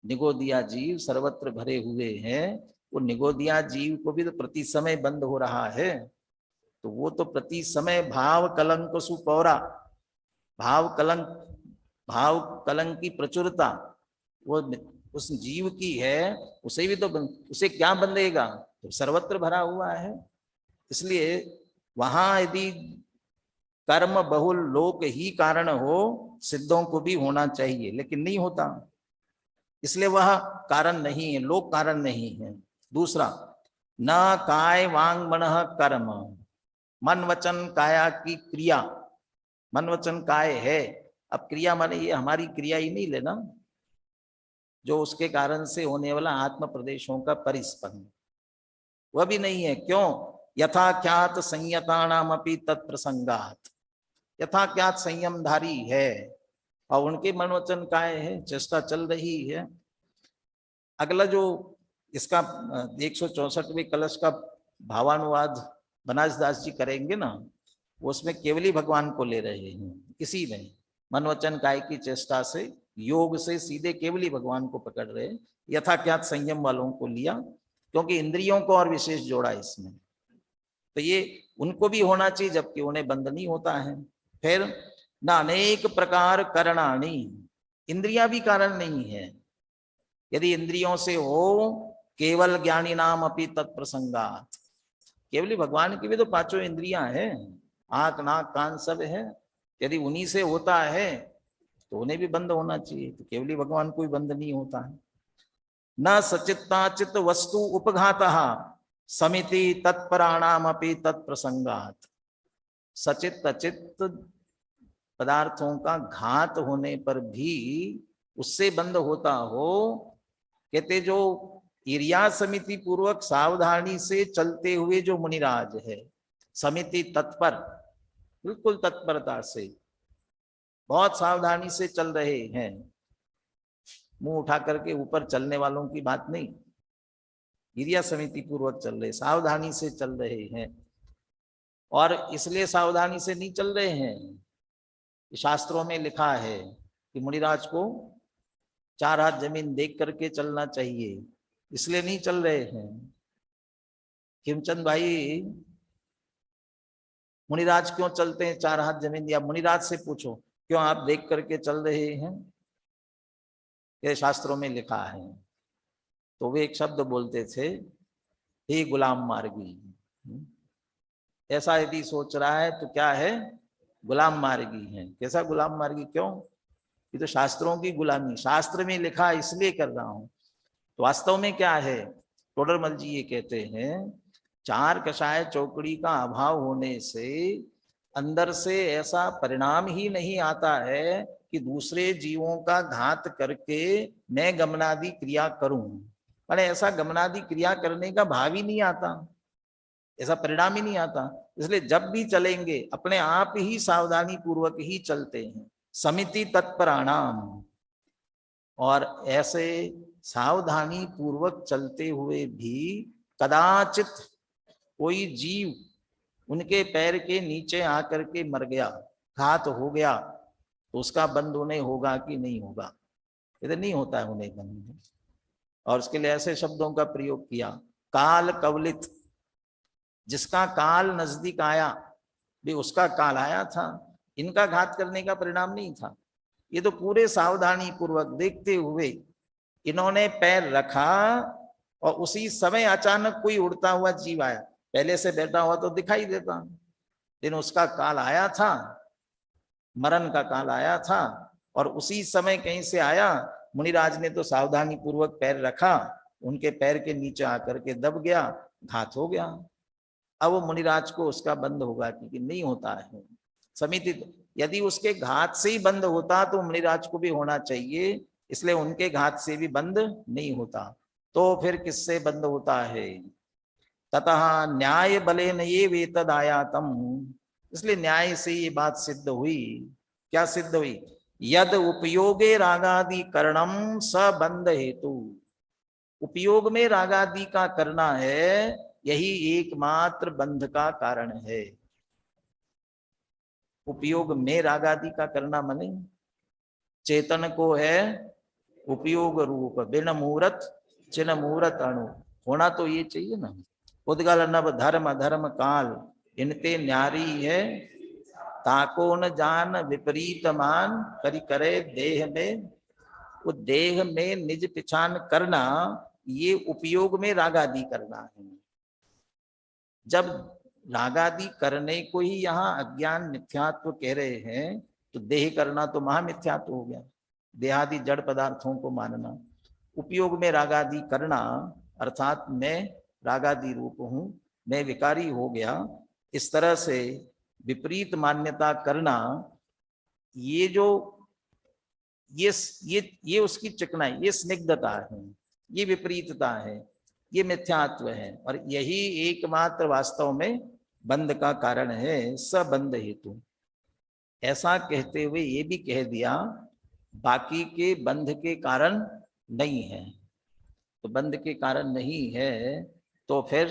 निगोदिया जीव सर्वत्र भरे हुए हैं, वो निगोदिया जीव को भी तो प्रति समय बंद हो रहा है, तो वो तो प्रति समय भाव कलंक सुपौरा, भाव कलंक की प्रचुरता वो उस जीव की है, उसे भी तो उसे क्या बंधेगा, तो सर्वत्र भरा हुआ है। इसलिए वहां यदि कर्म बहुल लोक ही कारण हो, सिद्धों को भी होना चाहिए, लेकिन नहीं होता, इसलिए वह कारण नहीं है, लोक कारण नहीं है। दूसरा, न काय वांग मन कर्म, मन वचन काया की क्रिया, मन वचन काय है, अब क्रिया माने ये हमारी क्रिया ही नहीं लेना, जो उसके कारण से होने वाला आत्म प्रदेशों का परिस्पंद, वह भी नहीं है। क्यों? यथा ख्यात संयतानाम अपि तत्प्रसंगात, यथा ख्यात संयमधारी है और उनके मनोवचन काय है, चेष्टा चल रही है। अगला जो इसका 164वें कलश का भावानुवाद बनासदास जी करेंगे ना, उसमें केवली भगवान को ले रहे हैं। इसी में मनवचन काय की चेष्टा से, योग से सीधे केवली भगवान को पकड़ रहे हैं। यथाख्यात संयम वालों को लिया क्योंकि इंद्रियों को और विशेष जोड़ा इसमें, तो ये उनको भी होना चाहिए जबकि उन्हें बंद नहीं होता है। फिर न अनेक प्रकार करणानी, इंद्रियां भी कारण नहीं है। यदि इंद्रियों से हो केवल ज्ञानी नाम अपि तत्प्रसंगात, केवली भगवान की भी तो पांचों इंद्रियां हैं, आंख नाक कान सब है। यदि उन्हीं से होता है तो उन्हें भी बंद होना चाहिए, तो केवली भगवान को भी बंद नहीं होता है। न सचित्ताचित वस्तु उपघातः समिति तत्पराणाम अपि तत्प्रसंगात, सचित अचित पदार्थों का घात होने पर भी उससे बंद होता हो। कहते जो ईर्या समिति पूर्वक सावधानी से चलते हुए जो मुनिराज है, समिति तत्पर, बिल्कुल तत्परता से बहुत सावधानी से चल रहे हैं, मुंह उठा करके ऊपर चलने वालों की बात नहीं, ईर्या समिति पूर्वक चल रहे, सावधानी से चल रहे हैं। और इसलिए सावधानी से नहीं चल रहे हैं, शास्त्रों में लिखा है कि मुनिराज को 4 हाथ जमीन देख करके चलना चाहिए, इसलिए नहीं चल रहे हैं। खेमचंद भाई, मुनिराज क्यों चलते हैं 4 हाथ जमीन? या मुनिराज से पूछो क्यों आप देख करके चल रहे हैं, ये शास्त्रों में लिखा है। तो वे एक शब्द बोलते थे, हे गुलाम मार्गी। ऐसा यदि सोच रहा है तो क्या है? गुलाम मार्गी है। कैसा गुलाम मार्गी? क्यों? ये तो शास्त्रों की गुलामी, शास्त्र में लिखा इसलिए कर रहा हूं। तो वास्तव में क्या है? टोडरमल जी ये कहते हैं, 4 कषाय चौकड़ी का अभाव होने से अंदर से ऐसा परिणाम ही नहीं आता है कि दूसरे जीवों का घात करके मैं गमनादि क्रिया करूं। पर ऐसा गमनादि क्रिया करने का भाव ही नहीं आता, ऐसा परिणाम ही नहीं आता। इसलिए जब भी चलेंगे अपने आप ही सावधानी पूर्वक ही चलते हैं, समिति तत्पराणाम। और ऐसे सावधानी पूर्वक चलते हुए भी कदाचित कोई जीव उनके पैर के नीचे आकर के मर गया, घात हो गया, तो उसका बंद उन्हें होगा कि नहीं होगा? इधर नहीं होता है उन्हें बंद। और उसके लिए ऐसे शब्दों का प्रयोग किया, काल कवलित, जिसका काल नजदीक आया भी उसका काल आया था, इनका घात करने का परिणाम नहीं था। ये तो पूरे सावधानी पूर्वक देखते हुए इन्होंने पैर रखा और उसी समय अचानक कोई उड़ता हुआ जीव आया, पहले से बैठा हुआ तो दिखाई देता, लेकिन उसका काल आया था, मरण का काल आया था, और उसी समय कहीं से आया। मुनिराज ने तो सावधानी पूर्वक पैर रखा, उनके पैर के नीचे आकर के दब गया, घात हो गया। अब वो मुनिराज को उसका बंद होगा कि नहीं होता है समिति। यदि उसके घात से ही बंद होता तो मुनिराज को भी होना चाहिए, इसलिए उनके घात से भी बंद नहीं होता। तो फिर किससे बंद होता है? ततः न्याय बलेन ये वेतद आयातम, इसलिए न्याय से ये बात सिद्ध हुई। क्या सिद्ध हुई? यद उपयोगे रागादि करणम सबंध हेतु, उपयोग में रागादि का करना है, यही एकमात्र बंध का कारण है। उपयोग में रागादि का करना माने चेतन को है उपयोग रूप, बिन मूर्त चिन मूर्त अणु, होना तो ये चाहिए ना। उद्गल नभ धर्म धर्म काल, इनते न्यारी है, ताको न जान विपरीत मान, करी करे देह में। वो देह में निज पिछान करना, ये उपयोग में रागादि करना है। जब रागादि करने को ही यहाँ अज्ञान मिथ्यात्व कह रहे हैं, तो देह करना तो महामिथ्यात्व हो गया, देहादि जड़ पदार्थों को मानना। उपयोग में रागादि करना अर्थात मैं रागादि रूप हूं, मैं विकारी हो गया, इस तरह से विपरीत मान्यता करना। ये जो ये उसकी चिकनाई, ये स्निग्धता है, ये विपरीतता है, ये मिथ्यात्व है। और यही एकमात्र वास्तव में बंध का कारण है, सबंध हेतु। ऐसा कहते हुए ये भी कह दिया बाकी के बंध के कारण नहीं है। तो बंध के कारण नहीं है तो फिर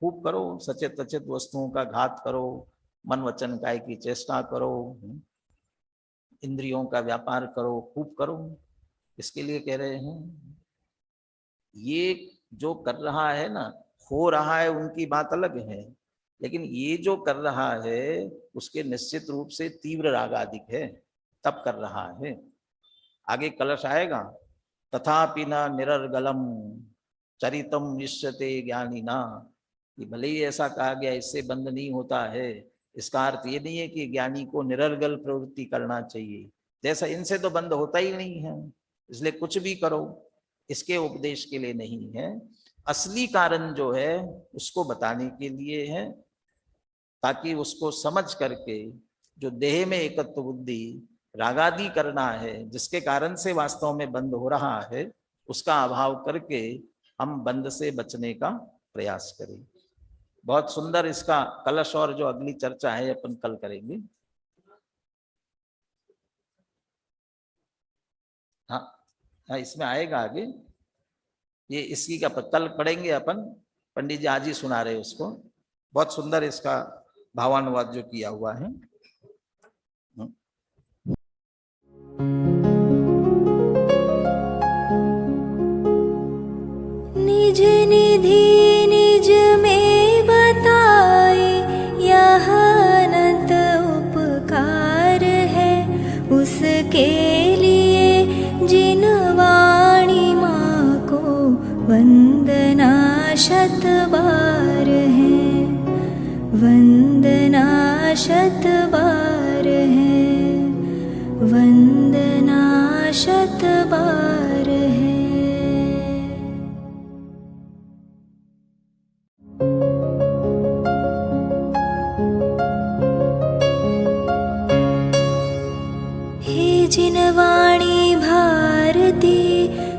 खूब करो, सचेत अचेत वस्तुओं का घात करो, मन वचन काय की चेष्टा करो, इंद्रियों का व्यापार करो, खूब करो। इसके लिए कह रहे हैं ये जो कर रहा है ना, हो रहा है उनकी बात अलग है, लेकिन ये जो कर रहा है उसके निश्चित रूप से तीव्र राग आदि है, तब कर रहा है। आगे कलश आएगा, तथापि न निरर्गलम चरितम निश्चते ज्ञानी ना। कि भले ही ऐसा कहा गया इससे बंद नहीं होता है, इसका अर्थ ये नहीं है कि ज्ञानी को निरर्गल प्रवृत्ति करना चाहिए, जैसा इनसे तो बंद होता ही नहीं है, इसलिए कुछ भी करो, इसके उपदेश के लिए नहीं है। असली कारण जो है उसको बताने के लिए है, ताकि उसको समझ करके जो देह में एकत्व बुद्धि रागादि करना है, जिसके कारण से वास्तव में बंद हो रहा है, उसका अभाव करके हम बंद से बचने का प्रयास करें। बहुत सुंदर इसका कलश और जो अगली चर्चा है अपन कल करेंगे। हाँ, इसमें आएगा आगे, ये इसी का कल पढ़ेंगे अपन। पंडित जी आज ही सुना रहे उसको, बहुत सुंदर इसका भावानुवाद जो किया हुआ है। निज निधि निज में बताए, यह अनंत उपकार है उसके लिए जिन वाणी माँ को वंदना शत बार है, वंदना शत बार है, वंदना शत बार है। हे जिन वाणी भारती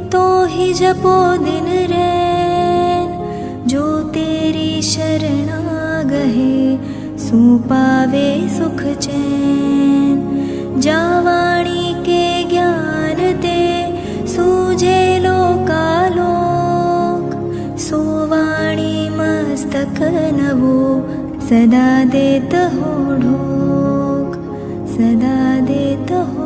तो ही जपो दिन रैन, जो तेरी शरणा गहे सो पावे सुख चैन। जा वाणी के ज्ञान ते सूझे लोकालोक, सो वाणी मस्तक नवो सदा देत हो ढोक, सदा देत हो